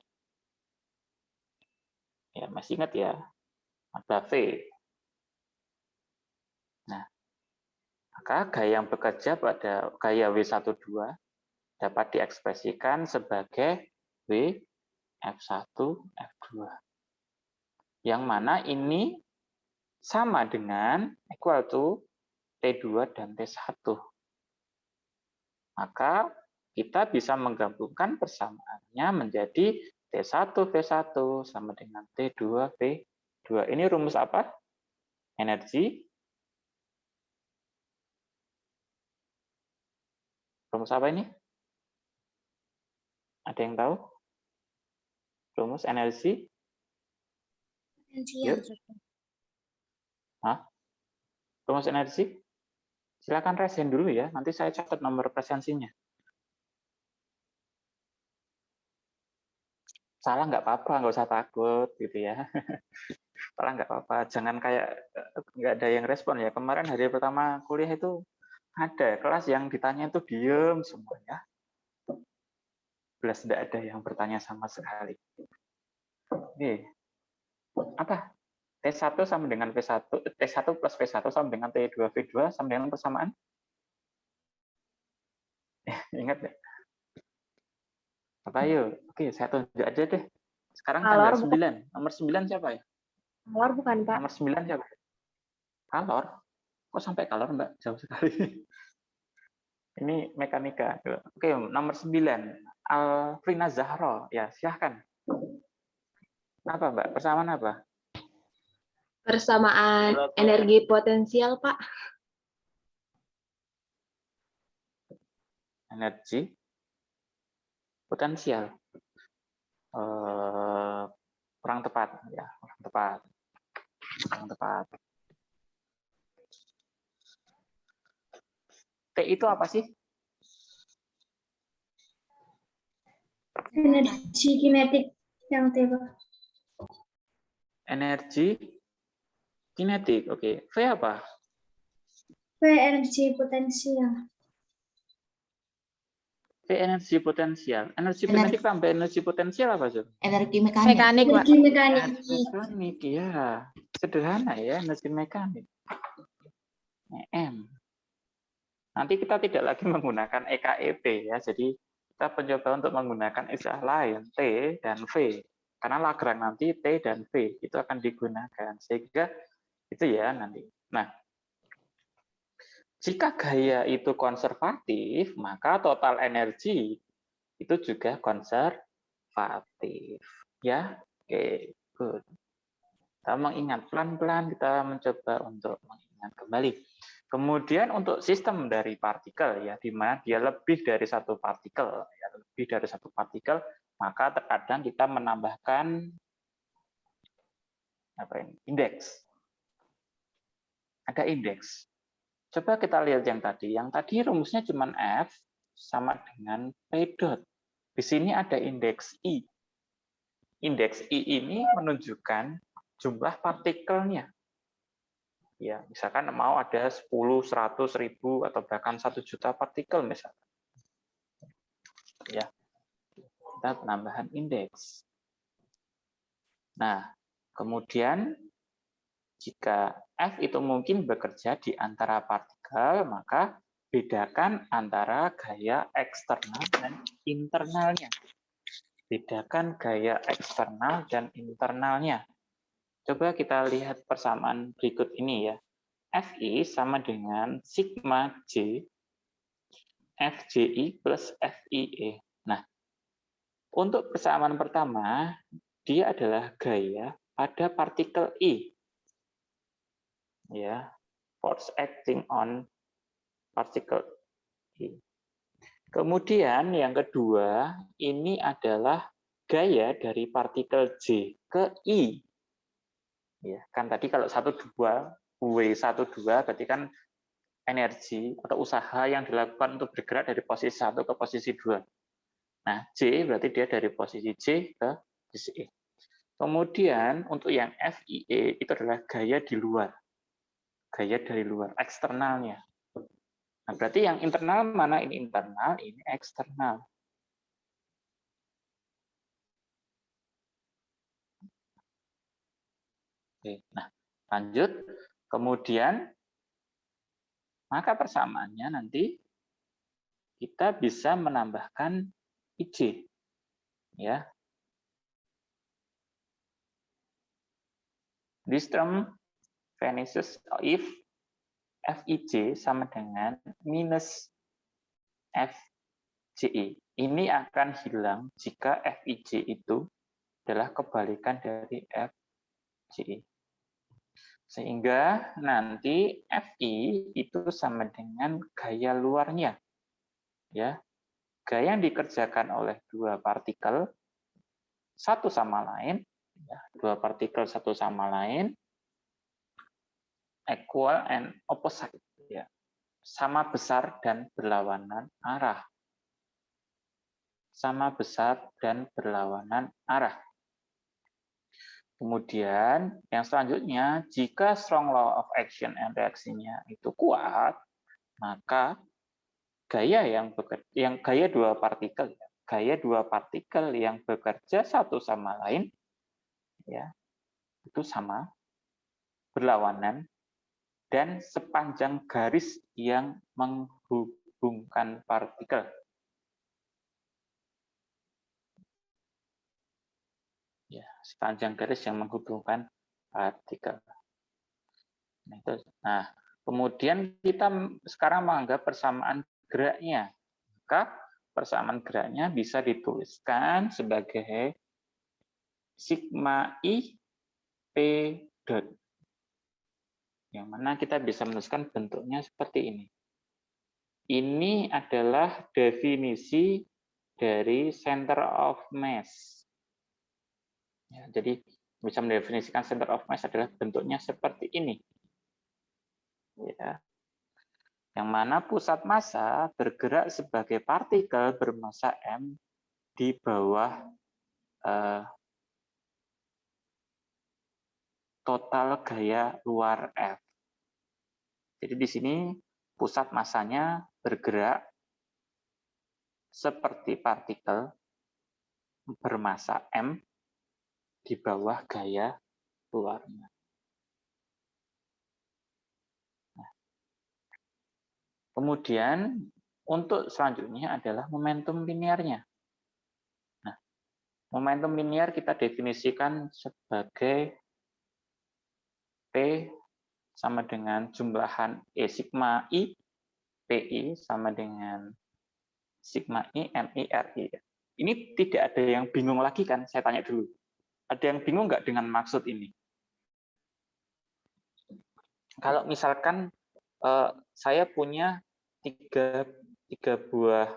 Speaker 1: Ya, masih ingat ya, ada V. Nah, maka gaya yang bekerja pada gaya W12 dapat diekspresikan sebagai W F1, F2. Yang mana ini sama dengan equal to T2 dan T1. Maka kita bisa menggabungkan persamaannya menjadi T1 V1 sama dengan T2 V2. Ini rumus apa? Energi. Rumus apa ini? Ada yang tahu? Rumus energi? Yuk. Hah? Rumus energi? Silakan resen dulu ya, nanti saya catat nomor presensinya. Salah nggak apa-apa, nggak usah takut gitu ya. Salah nggak apa-apa, jangan kayak nggak ada yang respon ya. Kemarin hari pertama kuliah itu ada kelas yang ditanya itu diem semuanya. Belas tidak ada yang bertanya sama sekali. Oke. Apa? T1 sama dengan V1, T1 plus V1 sama dengan T2 V2 sama dengan persamaan? Ingat nggak? Apa yuk? Oke, saya tunjuk aja deh. Sekarang tanggal 9. Nomor 9 siapa ya?
Speaker 7: Kalor bukan, Pak?
Speaker 1: Nomor 9 siapa? Kalor? Kok sampai kalor, Mbak? Jauh sekali. Ini mekanika. Oke, nomor 9. Alfrina Zahro. Ya, silahkan. Apa, Mbak? Persamaan apa?
Speaker 8: Persamaan energi potensial, Pak.
Speaker 1: Energi potensial. Kurang tepat, ya, kurang tepat. yang tepat. T itu apa sih?
Speaker 4: Energi kinetik yang T, Pak.
Speaker 1: Energi kinetik. Oke. V apa?
Speaker 4: V energi potensial.
Speaker 1: V energi potensial. Energi kinetik tambah energi potensial apa, Jun?
Speaker 2: Energi mekanik.
Speaker 8: Mekanik, Pak.
Speaker 4: Energi mekanik.
Speaker 1: Energi mekanik, ya. Sederhana ya, energi mekanik. EM. Nanti kita tidak lagi menggunakan EKEP ya, jadi kita mencoba untuk menggunakan istilah lain, T dan V. Karena Lagrange nanti T dan V itu akan digunakan. Sehingga itu ya nanti. Nah, jika gaya itu konservatif, maka total energi itu juga konservatif. Ya, oke, good. Kita mengingat pelan-pelan, kita mencoba untuk mengingat kembali. Kemudian untuk sistem dari partikel, ya, di mana dia lebih dari satu partikel, ya, lebih dari satu partikel, maka terkadang kita menambahkan apa ini? Indeks. Ada indeks. Coba kita lihat yang tadi. Yang tadi rumusnya cuma F sama dengan P dot. Di sini ada indeks I. Indeks I ini menunjukkan jumlah partikelnya. Ya, misalkan mau ada 10, 100, 1000 atau bahkan 1 juta partikel misalkan. Ya. Kita penambahan indeks. Nah, kemudian jika F itu mungkin bekerja di antara partikel, maka bedakan antara gaya eksternal dan internalnya. Bedakan gaya eksternal dan internalnya. Coba kita lihat persamaan berikut ini ya. Fi sama dengan sigma J FJI plus FIE. Nah, untuk persamaan pertama, dia adalah gaya pada partikel I. Ya, force acting on particle I. Kemudian yang kedua, ini adalah gaya dari partikel J ke I. Ya, kan tadi kalau 1,2 W12 berarti kan energi atau usaha yang dilakukan untuk bergerak dari posisi 1 ke posisi 2. Nah, J berarti dia dari posisi J ke posisi E. Kemudian untuk yang FIE itu adalah gaya di luar. Gaya dari luar, eksternalnya. Nah, berarti yang internal mana? Ini internal, ini eksternal. Oke, nah lanjut. Kemudian maka persamaannya nanti kita bisa menambahkan IJ. Ya. This term vanishes if Fij sama dengan minus Fji. Ini akan hilang jika Fij itu adalah kebalikan dari Fji. Sehingga nanti Fi itu sama dengan gaya luarnya. Ya. Gaya yang dikerjakan oleh dua partikel satu sama lain, ya, dua partikel satu sama lain equal and opposite, ya. Sama besar dan berlawanan arah. Sama besar dan berlawanan arah. Kemudian yang selanjutnya, jika strong law of action and reaksinya itu kuat, maka gaya dua partikel yang bekerja satu sama lain, ya, itu sama berlawanan dan sepanjang garis yang menghubungkan partikel. Ya, sepanjang garis yang menghubungkan partikel. Nah, kemudian kita sekarang menganggap persamaan geraknya. Maka persamaan geraknya bisa dituliskan sebagai sigma I P dot. Yang mana kita bisa menuliskan bentuknya seperti ini. Ini adalah definisi dari center of mass. Ya, jadi bisa mendefinisikan center of mass adalah bentuknya seperti ini. Ya. Yang mana pusat massa bergerak sebagai partikel bermassa M di bawah total gaya luar F. Jadi di sini pusat massanya bergerak seperti partikel bermassa M di bawah gaya luarnya. Nah, kemudian untuk selanjutnya adalah momentum linearnya. Nah, momentum linear kita definisikan sebagai P sama dengan jumlahan E sigma I, PI sama dengan sigma I, MI, RI. Ini tidak ada yang bingung lagi kan? Saya tanya dulu. Ada yang bingung nggak dengan maksud ini? Kalau misalkan saya punya tiga buah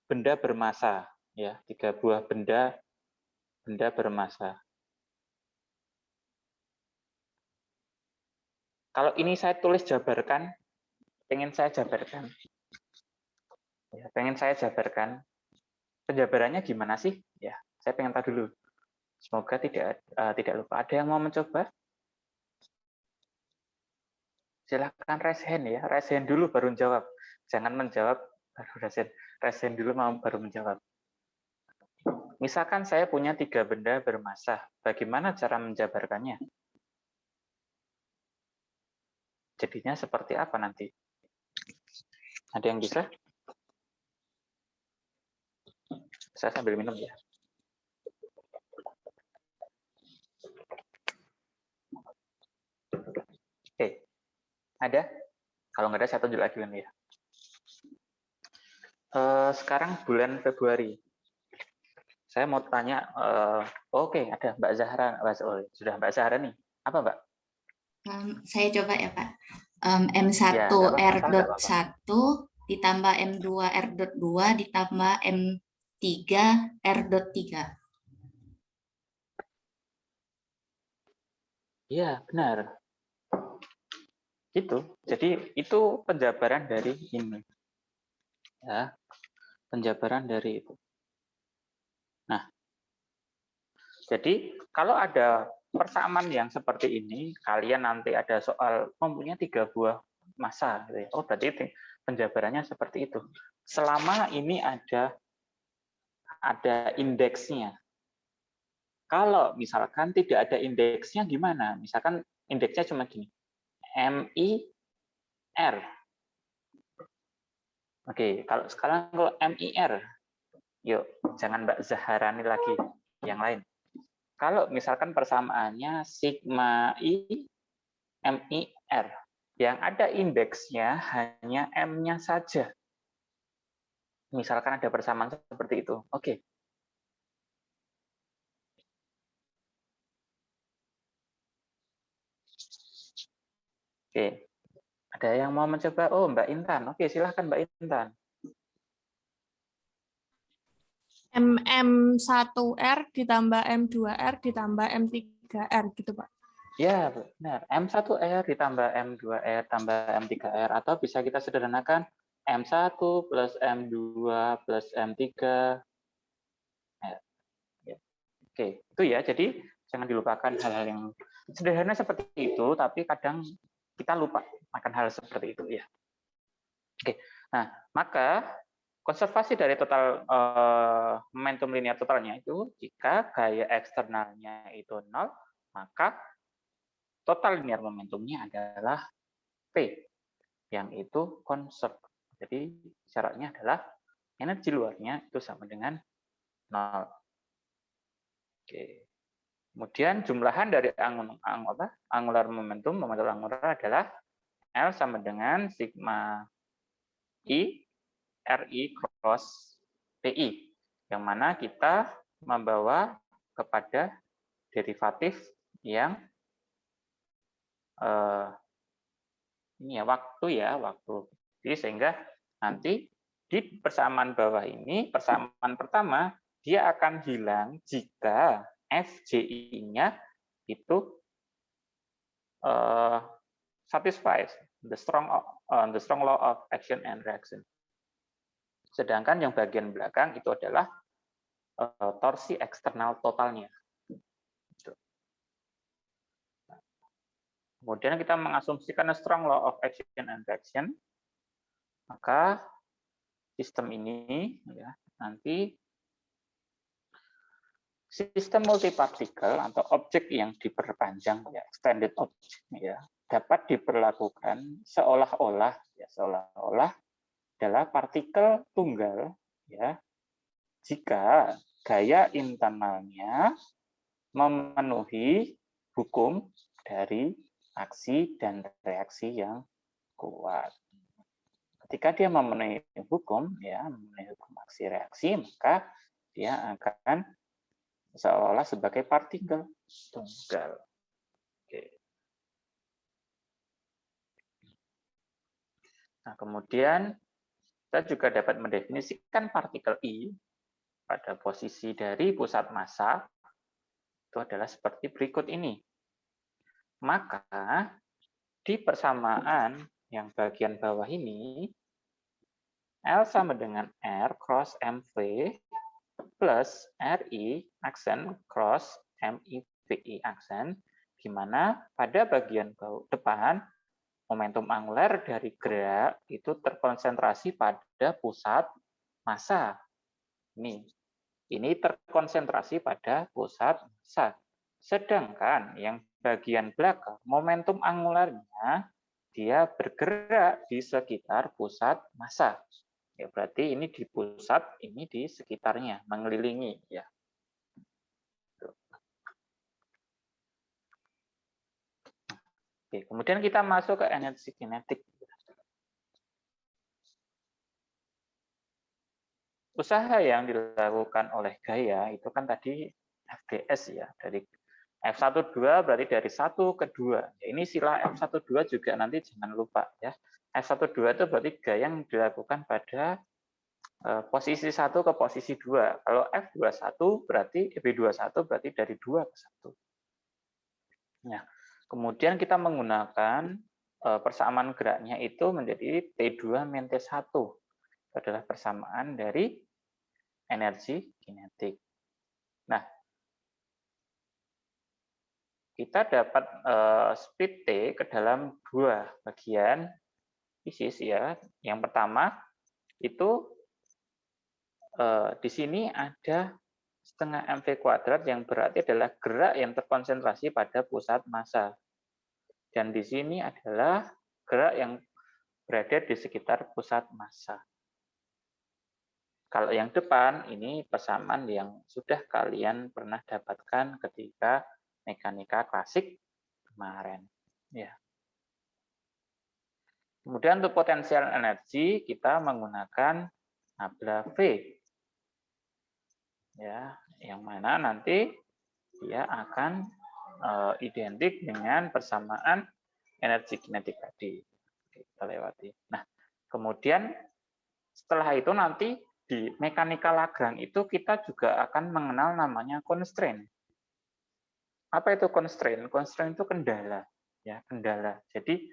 Speaker 1: benda bermassa, ya, 3 buah benda bermassa. Kalau ini saya tulis jabarkan, pengen saya jabarkan. Ya, pengen saya jabarkan. Penjabarannya gimana sih? Ya, saya pengen tahu dulu. Semoga tidak lupa. Ada yang mau mencoba? Silahkan raise hand ya. Raise hand dulu baru menjawab. Jangan menjawab baru raise hand. Raise hand dulu baru menjawab. Misalkan saya punya 3 benda bermassa. Bagaimana cara menjabarkannya? Jadinya seperti apa nanti? Ada yang bisa? Saya sambil minum ya. Oke, ada? Kalau nggak ada, saya tunjuk lagi ya. Sekarang bulan Februari. Saya mau tanya, oke, ada Mbak Zahra. Sudah Mbak Zahra nih. Apa Mbak?
Speaker 9: Saya coba ya Pak. M1
Speaker 1: Ya,
Speaker 9: R.1 ditambah M2 R.2 ditambah M3 R.3.
Speaker 1: Iya, benar. Gitu. Jadi itu penjabaran dari ini. Ya, penjabaran dari itu. Nah, jadi kalau ada persamaan yang seperti ini, kalian nanti ada soal mempunyai 3 buah massa, gitu ya. Oh, berarti penjabarannya seperti itu. Selama ini ada indeksnya. Kalau misalkan tidak ada indeksnya gimana? Misalkan indeksnya cuma gini, MIR. Oke, kalau sekarang kalau MIR, yuk jangan Mbak Zaharani lagi, yang lain. Kalau misalkan persamaannya sigma I, MIR, yang ada indeksnya hanya M-nya saja. Misalkan ada persamaan seperti itu. Oke. Oke. Ada yang mau mencoba? Oh, Mbak Intan. Oke, silahkan Mbak Intan.
Speaker 6: M1R ditambah M2R ditambah M3R gitu Pak.
Speaker 1: Ya, benar. M1R ditambah M2R tambah M3R. Atau bisa kita sederhanakan M1 plus M2 plus M3. Ya. Oke, itu ya. Jadi jangan dilupakan hal-hal yang sederhana seperti itu, tapi kadang kita lupa akan hal seperti itu ya. Oke, nah maka konservasi dari total momentum linear totalnya itu jika gaya eksternalnya itu 0, maka total linear momentumnya adalah P, yang itu konserv. Jadi syaratnya adalah energi luarnya itu sama dengan 0. Oke. Kemudian jumlahan dari angular momentum angular adalah L sama dengan sigma I RI cross PI, yang mana kita membawa kepada derivatif yang ini ya waktu. Jadi sehingga nanti di persamaan bawah ini, persamaan pertama dia akan hilang jika FJI-nya itu satisfies the strong law of action and reaction. Sedangkan yang bagian belakang itu adalah torsi eksternal totalnya. Kemudian kita mengasumsikan a strong law of action and reaction, maka sistem ini ya, nanti sistem multipartikel atau objek yang diperpanjang ya, extended object ya, dapat diperlakukan seolah-olah adalah partikel tunggal ya, jika gaya internalnya memenuhi hukum dari aksi dan reaksi yang kuat. Ketika dia memenuhi hukum aksi reaksi, maka dia akan seolah sebagai partikel tunggal. Oke. Nah, kemudian kita juga dapat mendefinisikan partikel I pada posisi dari pusat massa itu adalah seperti berikut ini. Maka di persamaan yang bagian bawah ini, L sama dengan R cross MV plus RI aksen cross MIVI aksen, di mana pada bagian depan momentum angular dari gerak itu terkonsentrasi pada pusat massa. Ini terkonsentrasi pada pusat massa. Sedangkan yang bagian belakang, momentum angularnya dia bergerak di sekitar pusat massa. Ya, berarti ini di pusat, ini di sekitarnya, mengelilingi ya. Oke, kemudian kita masuk ke energi kinetik. Usaha yang dilakukan oleh gaya itu kan tadi FDS ya, dari F12 berarti dari 1 ke 2. Ya, ini sila F12 juga nanti jangan lupa ya. F12 itu berarti gaya yang dilakukan pada posisi 1 ke posisi 2. Kalau F21 berarti B21 berarti dari 2 ke 1. Nah, kemudian kita menggunakan persamaan geraknya itu menjadi T2 min T1. Itu adalah persamaan dari energi kinetik. Nah, kita dapat split T ke dalam 2 bagian fisis ya. Yang pertama itu di sini ada setengah mv kuadrat yang berarti adalah gerak yang terkonsentrasi pada pusat massa. Dan di sini adalah gerak yang berada di sekitar pusat massa. Kalau yang depan ini persamaan yang sudah kalian pernah dapatkan ketika mekanika klasik kemarin. Ya. Kemudian untuk potensial energi kita menggunakan nabla V. Ya, yang mana nanti dia akan identik dengan persamaan energi kinetik tadi. Kita lewati. Nah, kemudian setelah itu nanti di mekanika Lagrange itu kita juga akan mengenal namanya constraint. Apa itu constraint? Constraint itu kendala, ya kendala. Jadi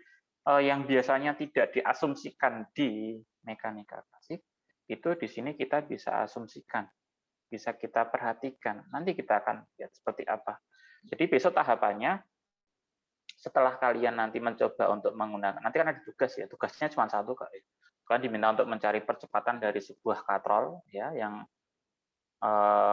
Speaker 1: yang biasanya tidak diasumsikan di mekanika klasik itu di sini kita bisa asumsikan, bisa kita perhatikan. Nanti kita akan lihat seperti apa. Jadi besok tahapannya setelah kalian nanti mencoba untuk menggunakan, nanti kan ada tugas ya, tugasnya cuma satu kak. Kalian diminta untuk mencari percepatan dari sebuah katrol ya yang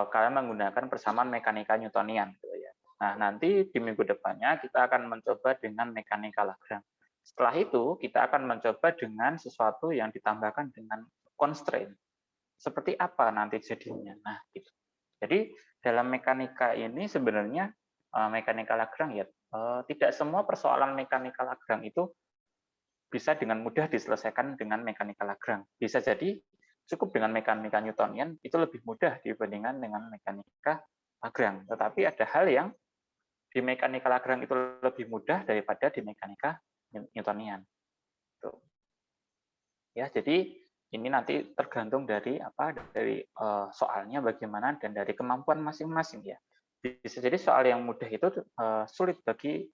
Speaker 1: kalian menggunakan persamaan mekanika Newtonian gitu ya. Nah, nanti di minggu depannya kita akan mencoba dengan mekanika Lagrange. Setelah itu kita akan mencoba dengan sesuatu yang ditambahkan dengan constraint. Seperti apa nanti jadinya. Nah, gitu. Jadi dalam mekanika ini sebenarnya mekanika Lagrange ya tidak semua persoalan mekanika Lagrange itu bisa dengan mudah diselesaikan dengan mekanika Lagrange. Bisa jadi cukup dengan mekanika Newtonian itu lebih mudah dibandingkan dengan mekanika Lagrange. Tetapi ada hal yang di mekanika Lagrange itu lebih mudah daripada di mekanika Newtonian. Tuh. Ya, jadi ini nanti tergantung dari apa dari soalnya bagaimana dan dari kemampuan masing-masing ya. bisa jadi soal yang mudah itu sulit bagi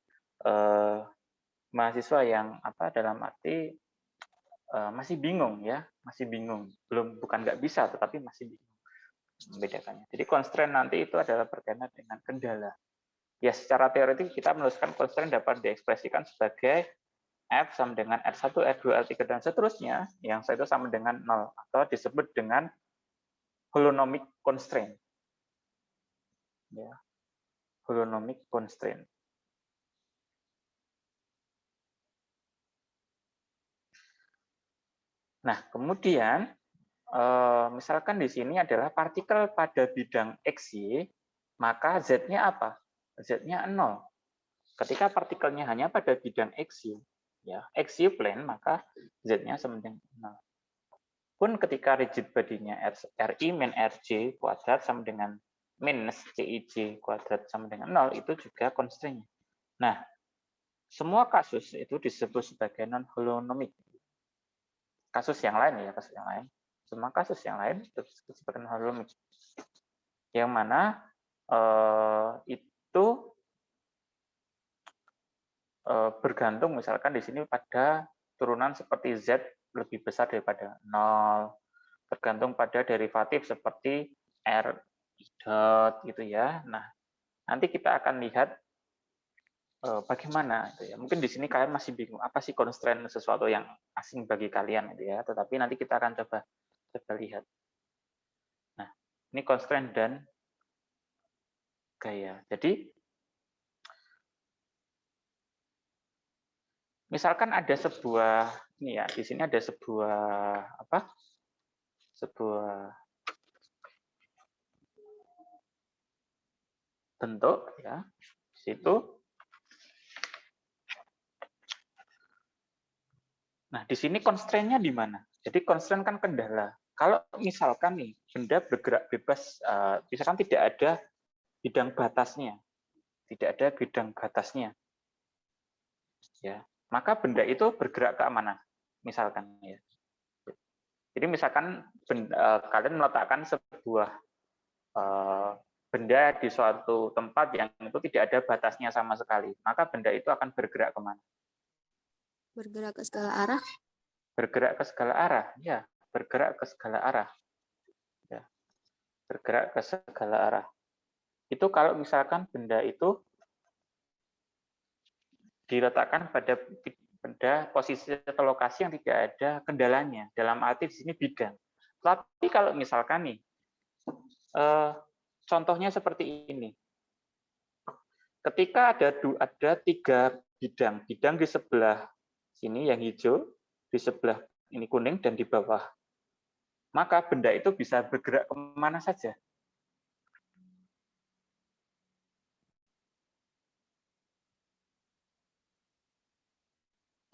Speaker 1: mahasiswa yang dalam arti masih bingung ya, masih bingung. Bukan nggak bisa, tetapi masih bingung membedakannya. Jadi constraint nanti itu adalah berkaitan dengan kendala. Ya, secara teoretik kita menuliskan constraint dapat diekspresikan sebagai F sama dengan R1, R2, R3, dan seterusnya, yang itu sama dengan 0, atau disebut dengan holonomic constraint. Ya, holonomic constraint. Nah, kemudian misalkan di sini adalah partikel pada bidang XY, maka Z-nya apa? Z-nya 0. Ketika partikelnya hanya pada bidang XY, ya, XY plane, maka Z-nya sama dengan 0. Pun ketika rigid body-nya RI min RJ kuadrat sama dengan minus CIJ kuadrat sama dengan 0, itu juga constraint-nya. Nah, semua kasus itu disebut sebagai non-holonomic. Kasus yang lain ya, kasus yang lain. Semua kasus yang lain itu disebut sebagai non-holonomic. Yang mana itu bergantung misalkan di sini pada turunan seperti Z lebih besar daripada 0, tergantung pada derivatif seperti R dot gitu ya. Nah, nanti kita akan lihat bagaimana gitu ya. Mungkin di sini kalian masih bingung apa sih constraint, sesuatu yang asing bagi kalian gitu ya. Tetapi nanti kita akan coba lihat. Nah, ini constraint dan gaya. Jadi misalkan ada sebuah ini ya, di sini ada sebuah bentuk ya. Di situ. Nah, di sini constraint-nya di mana? Jadi constraint kan kendala. Kalau misalkan nih benda bergerak bebas, misalkan tidak ada bidang batasnya, ya, maka benda itu bergerak ke mana? Misalkan ya. Jadi misalkan kalian meletakkan sebuah benda di suatu tempat yang itu tidak ada batasnya sama sekali, maka benda itu akan bergerak kemana?
Speaker 2: Bergerak ke segala arah.
Speaker 1: Bergerak ke segala arah, ya, bergerak ke segala arah. Ya. Bergerak ke segala arah. Itu kalau misalkan benda itu diletakkan pada posisi atau lokasi yang tidak ada kendalanya, dalam arti di sini bidang. Tapi kalau misalkan nih, contohnya seperti ini. Ketika ada 3 bidang di sebelah sini yang hijau, di sebelah ini kuning, dan di bawah. Maka benda itu bisa bergerak kemana saja.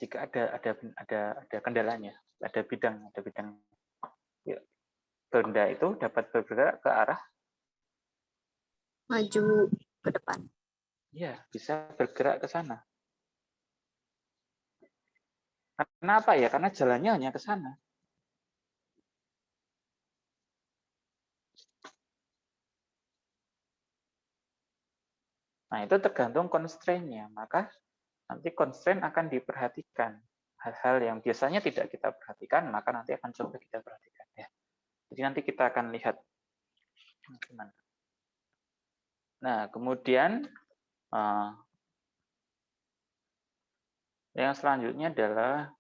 Speaker 1: Jika ada kendalanya, ada bidang. Ya. Benda itu dapat bergerak ke arah
Speaker 2: Maju ke depan.
Speaker 1: ya, bisa bergerak ke sana. Kenapa ya? Karena jalannya hanya ke sana. Nah, itu tergantung constraint-nya. Maka nanti constraint akan diperhatikan. Hal-hal yang biasanya tidak kita perhatikan, maka nanti akan coba kita perhatikan. Ya. Jadi nanti kita akan lihat gimana. Nah, kemudian yang selanjutnya adalah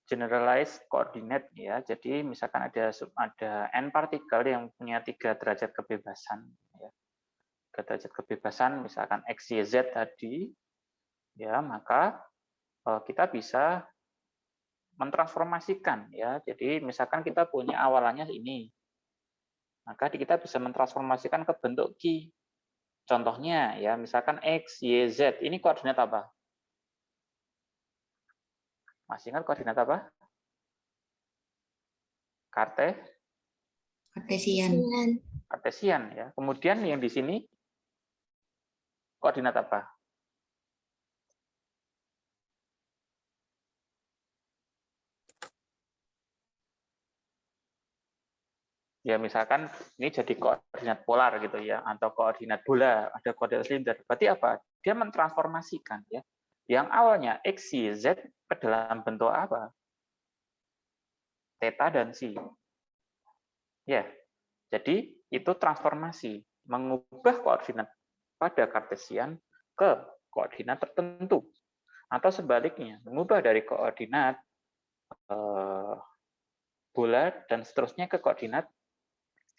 Speaker 1: generalized coordinate ya. Jadi misalkan ada n partikel yang punya 3 derajat kebebasan ya. 3 derajat kebebasan misalkan x, y, z tadi ya, maka kita bisa mentransformasikan ya. Jadi misalkan kita punya awalannya ini. Maka kita bisa mentransformasikan ke bentuk Q. Contohnya ya, misalkan x, y, z. Ini koordinat apa? Masih ingat koordinat apa? Kartesian ya. Kemudian yang di sini koordinat apa? Ya misalkan ini jadi koordinat polar gitu ya, atau koordinat bola, ada koordinat silinder. Berarti apa? Dia mentransformasikan ya. Yang awalnya X, Y, Z ke dalam bentuk apa? Theta dan psi. Ya. Jadi itu transformasi, mengubah koordinat pada Kartesian ke koordinat tertentu. Atau sebaliknya, mengubah dari koordinat bola dan seterusnya ke koordinat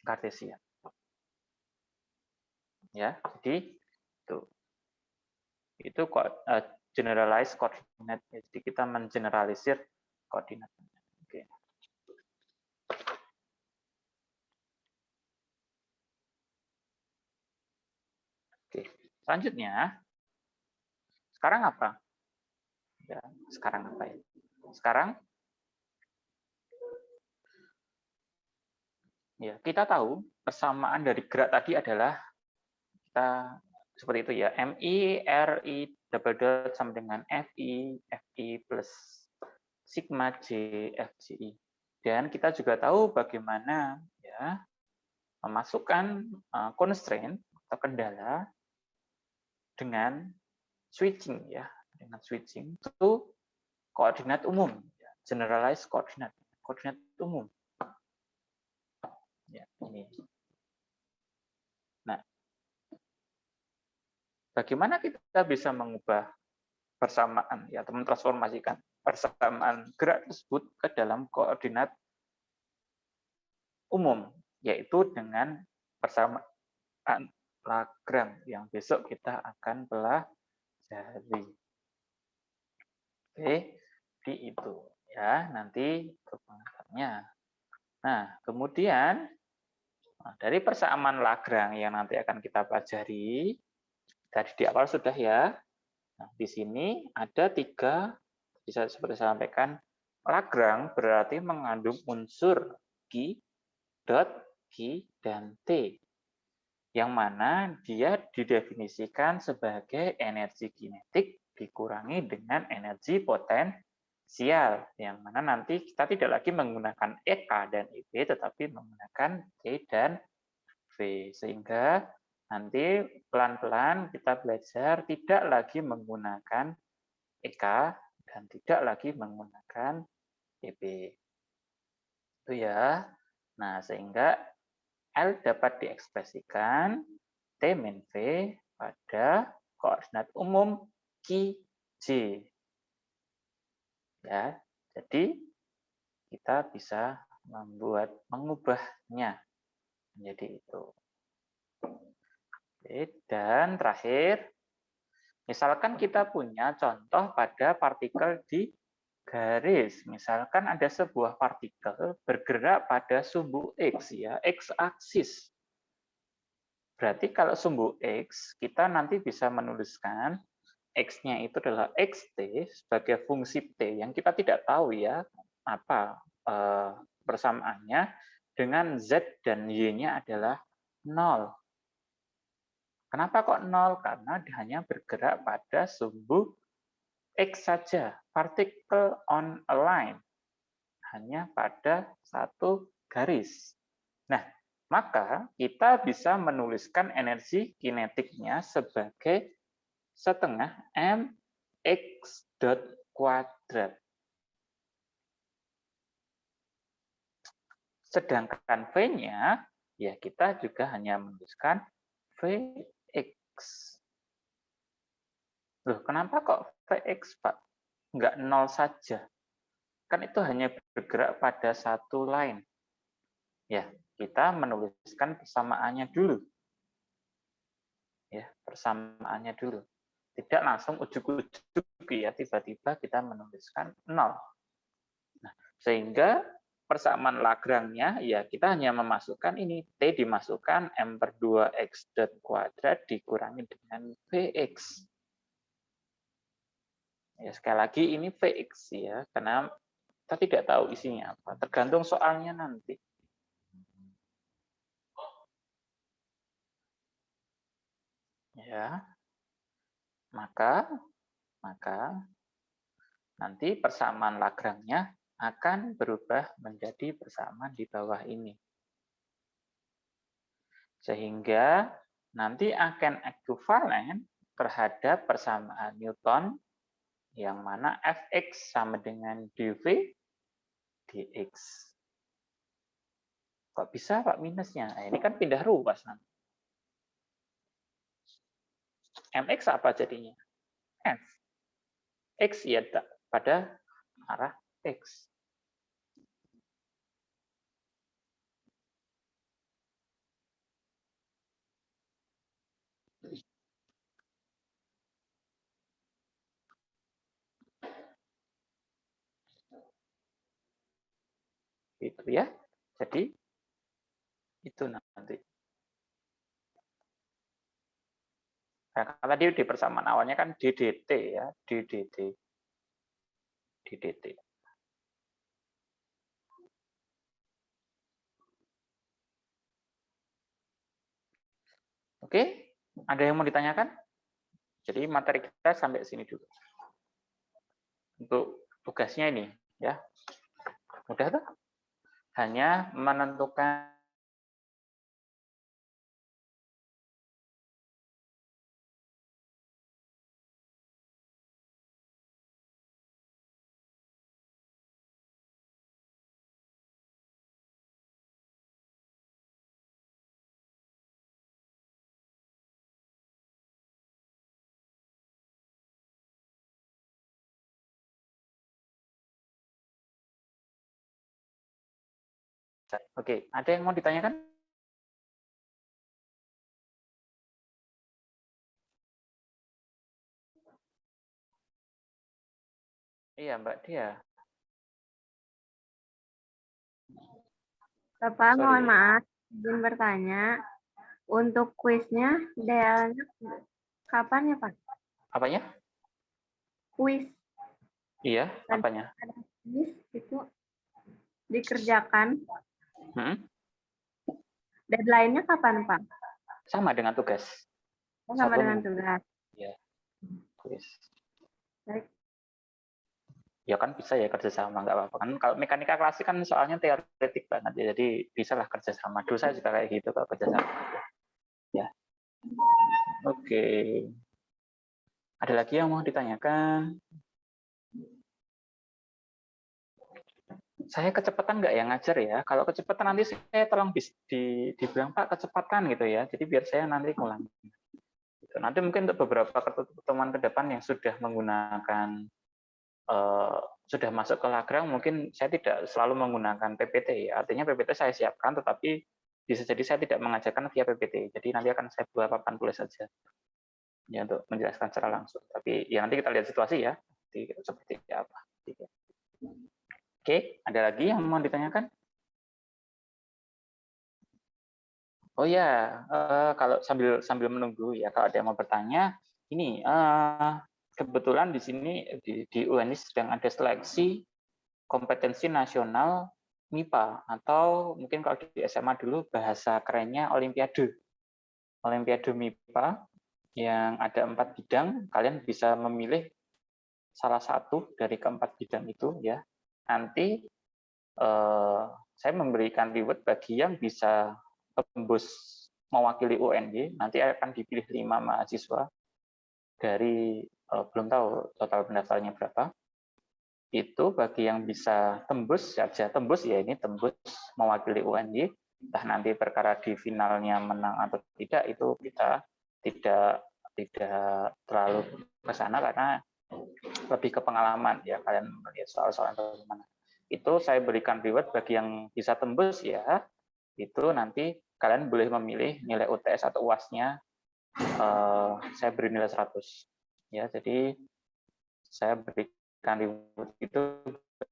Speaker 1: Kartesian. Ya, jadi itu generalized coordinate. Jadi kita mengeneralisir koordinat. Oke. Oke. Selanjutnya, sekarang apa? Ya, sekarang apa ya? Sekarang ya kita tahu persamaan dari gerak tadi adalah kita seperti itu ya, MI RI double dot sama dengan FI plus sigma J FJI. Dan kita juga tahu bagaimana ya memasukkan constraint atau kendala dengan switching ya, dengan switching to koordinat umum, generalized koordinat umum. Ya, ini. Nah, bagaimana kita bisa mengubah persamaan ya, atau mentransformasikan persamaan gerak tersebut ke dalam koordinat umum, yaitu dengan persamaan Lagrange yang besok kita akan pelajari. Oke, di itu ya, nanti pengantarnya. Nah, kemudian dari persamaan Lagrange yang nanti akan kita pelajari, tadi di awal sudah ya. Nah, di sini ada 3, bisa seperti saya sampaikan, Lagrange berarti mengandung unsur Q, dot, Q, dan T. Yang mana dia didefinisikan sebagai energi kinetik dikurangi dengan energi potensial. Yang mana nanti kita tidak lagi menggunakan EK dan EB, tetapi menggunakan T dan V. Sehingga nanti pelan-pelan kita belajar tidak lagi menggunakan EK dan tidak lagi menggunakan EB. Itu ya. Nah, sehingga L dapat diekspresikan T min V pada koordinat umum QJ. Ya, jadi kita bisa mengubahnya menjadi itu. Oke, dan terakhir, misalkan kita punya contoh pada partikel di garis. Misalkan ada sebuah partikel bergerak pada sumbu X, ya, X-aksis. Berarti kalau sumbu X, kita nanti bisa menuliskan X-nya itu adalah XT sebagai fungsi T yang kita tidak tahu ya apa persamaannya, dengan Z dan Y-nya adalah 0. Kenapa kok 0? Karena dia hanya bergerak pada sumbu X saja, particle on a line, hanya pada satu garis. Nah, maka kita bisa menuliskan energi kinetiknya sebagai setengah mx dot kuadrat. Sedangkan V-nya, ya kita juga hanya menuliskan Vx. Loh, kenapa kok Vx, Pak? Enggak 0 saja. Kan itu hanya bergerak pada satu line. Ya, kita menuliskan persamaannya dulu. Ya, persamaannya dulu. Tidak langsung ujuk-ujuk ya, tiba-tiba kita menuliskan 0. Nah, sehingga persamaan Lagrange-nya, ya kita hanya memasukkan ini, T dimasukkan M/2X dot kuadrat dikurangi dengan Vx. Ya, sekali lagi ini Vx ya, karena kita tidak tahu isinya apa, tergantung soalnya nanti. Ya, maka nanti persamaan Lagrange-nya akan berubah menjadi persamaan di bawah ini. Sehingga nanti akan ekuivalen terhadap persamaan Newton yang mana Fx sama dengan dV dx. Kok bisa Pak minusnya? Nah, ini kan pindah ruas nanti. Mx apa jadinya? F. X ya pada arah X. Gitu ya. Jadi itu nanti. Nah, tadi di persamaan awalnya kan ddt ya, ddt. Oke, ada yang mau ditanyakan? Jadi materi kita sampai sini dulu. Untuk tugasnya ini ya. Mudah tuh? Hanya menentukan Oke, ada yang mau ditanyakan? Iya, Mbak Dia.
Speaker 8: Bapak,
Speaker 1: Sorry.
Speaker 8: mohon maaf, izin bertanya. Untuk kuisnya, DL-nya kapan ya, Pak?
Speaker 1: Apanya?
Speaker 8: Kuis.
Speaker 1: Iya, apanya?
Speaker 8: Ada kuis itu dikerjakan. Deadline-nya kapan, Pak?
Speaker 1: Sama dengan tugas.
Speaker 8: Sama
Speaker 1: 1
Speaker 8: dengan
Speaker 1: minggu.
Speaker 8: tugas.
Speaker 1: Ya. Kuis.
Speaker 8: Baik.
Speaker 1: Ya kan bisa ya kerjasama, nggak apa-apa kan. Kalau mekanika klasik kan soalnya teoretik banget ya, jadi bisa lah kerjasama. Dulu saya juga kayak gitu kalau kerjasama. Ya. Oke. Ada lagi yang mau ditanyakan? Saya kecepatan nggak yang ngajar ya? Kalau kecepatan nanti saya tolong dibilang Pak kecepatan gitu ya. Jadi biar saya nanti ngulang. Gitu. Nanti mungkin untuk beberapa pertemuan ke depan yang sudah menggunakan sudah masuk ke Lagrange, mungkin saya tidak selalu menggunakan PPT. Ya. Artinya PPT saya siapkan, tetapi bisa jadi saya tidak mengajarkan via PPT. Jadi nanti akan saya buat papan tulis saja ya untuk menjelaskan secara langsung. Tapi ya nanti kita lihat situasi ya, seperti apa. Oke, ada lagi yang mau ditanyakan? Oh ya, kalau sambil menunggu ya, kalau ada yang mau bertanya, ini kebetulan di sini di UNI sedang ada seleksi kompetensi nasional MIPA atau mungkin kalau di SMA dulu bahasa kerennya Olimpiade MIPA yang ada 4 bidang. Kalian bisa memilih salah satu dari keempat bidang itu ya. Nanti saya memberikan reward bagi yang bisa tembus mewakili UNY. Nanti akan dipilih 5 mahasiswa dari belum tahu total pendaftarnya berapa. Itu bagi yang bisa tembus saja, tembus ya ini tembus mewakili UNY. Entah nanti perkara di finalnya menang atau tidak, itu kita tidak terlalu ke sana karena lebih ke pengalaman ya, kalian melihat soal-soal bagaimana. Itu saya berikan reward bagi yang bisa tembus ya, itu nanti kalian boleh memilih nilai UTS atau UAS-nya. Saya beri nilai 100 ya, jadi saya berikan reward itu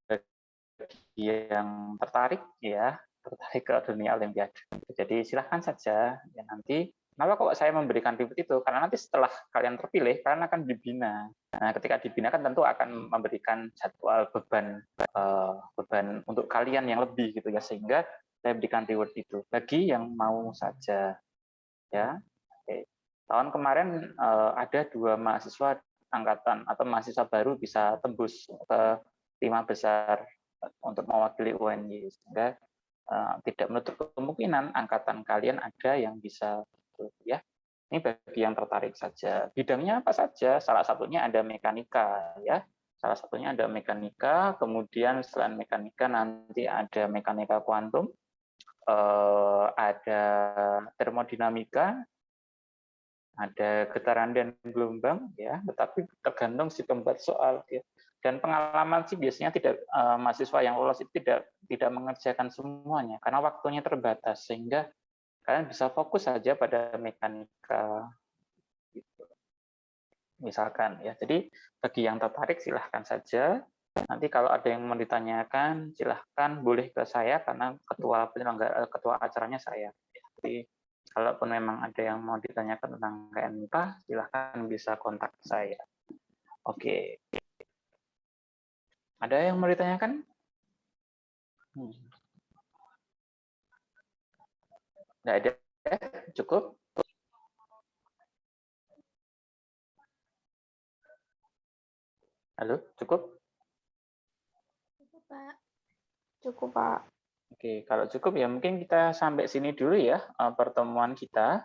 Speaker 1: bagi yang tertarik ke dunia Olimpiade. Jadi silahkan saja ya. Nanti kenapa kok saya memberikan reward itu? Karena nanti setelah kalian terpilih, kalian akan dibina. Nah, ketika dibina kan tentu akan memberikan jadwal beban untuk kalian yang lebih gitu ya, sehingga saya berikan reward itu bagi yang mau saja ya. Oke. Tahun kemarin ada 2 mahasiswa angkatan atau mahasiswa baru bisa tembus ke 5 besar untuk mewakili UNY, sehingga tidak menutup kemungkinan angkatan kalian ada yang bisa ya. Ini bagi yang tertarik saja. Bidangnya apa saja? Salah satunya ada mekanika ya. Salah satunya ada mekanika, kemudian selain mekanika nanti ada mekanika kuantum, ada termodinamika, ada getaran dan gelombang ya, tetapi tergantung si pembuat soal ya. Dan pengalaman sih biasanya tidak mahasiswa yang lolos itu tidak mengerjakan semuanya karena waktunya terbatas sehingga kalian bisa fokus saja pada mekanika gitu. Misalkan ya. Jadi bagi yang tertarik silahkan saja. Nanti kalau ada yang mau ditanyakan silahkan boleh ke saya karena ketua acaranya saya. Jadi kalaupun memang ada yang mau ditanyakan tentang KMK silahkan bisa kontak saya. Oke. Ada yang mau ditanyakan? Nggak ada? Cukup? Halo, cukup?
Speaker 8: Cukup, Pak. Cukup, Pak.
Speaker 1: Oke, kalau cukup ya mungkin kita sampai sini dulu ya pertemuan kita.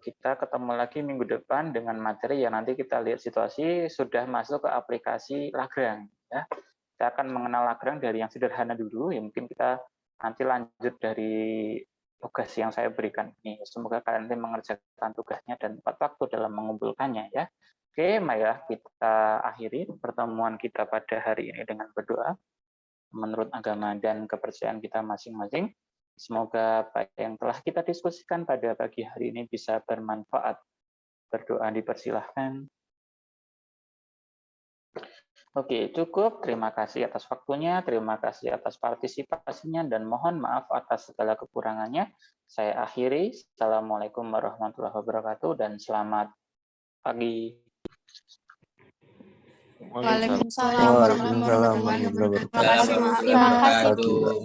Speaker 1: Kita ketemu lagi minggu depan dengan materi yang nanti kita lihat situasi sudah masuk ke aplikasi Lagrange. Ya. Kita akan mengenal Lagrange dari yang sederhana dulu. Ya mungkin kita nanti lanjut dari tugas yang saya berikan ini. Semoga kalian nanti mengerjakan tugasnya dan tepat waktu dalam mengumpulkannya ya. Oke, mari kita akhiri pertemuan kita pada hari ini dengan berdoa menurut agama dan kepercayaan kita masing-masing. Semoga apa yang telah kita diskusikan pada pagi hari ini bisa bermanfaat. Berdoa dipersilahkan. Oke, cukup. Terima kasih atas waktunya, terima kasih atas partisipasinya, dan mohon maaf atas segala kekurangannya. Saya akhiri. Assalamualaikum warahmatullahi wabarakatuh, dan selamat pagi.
Speaker 6: Waalaikumsalam warahmatullahi wabarakatuh.
Speaker 2: Terima kasih, Pak.
Speaker 9: Wabarakatuh.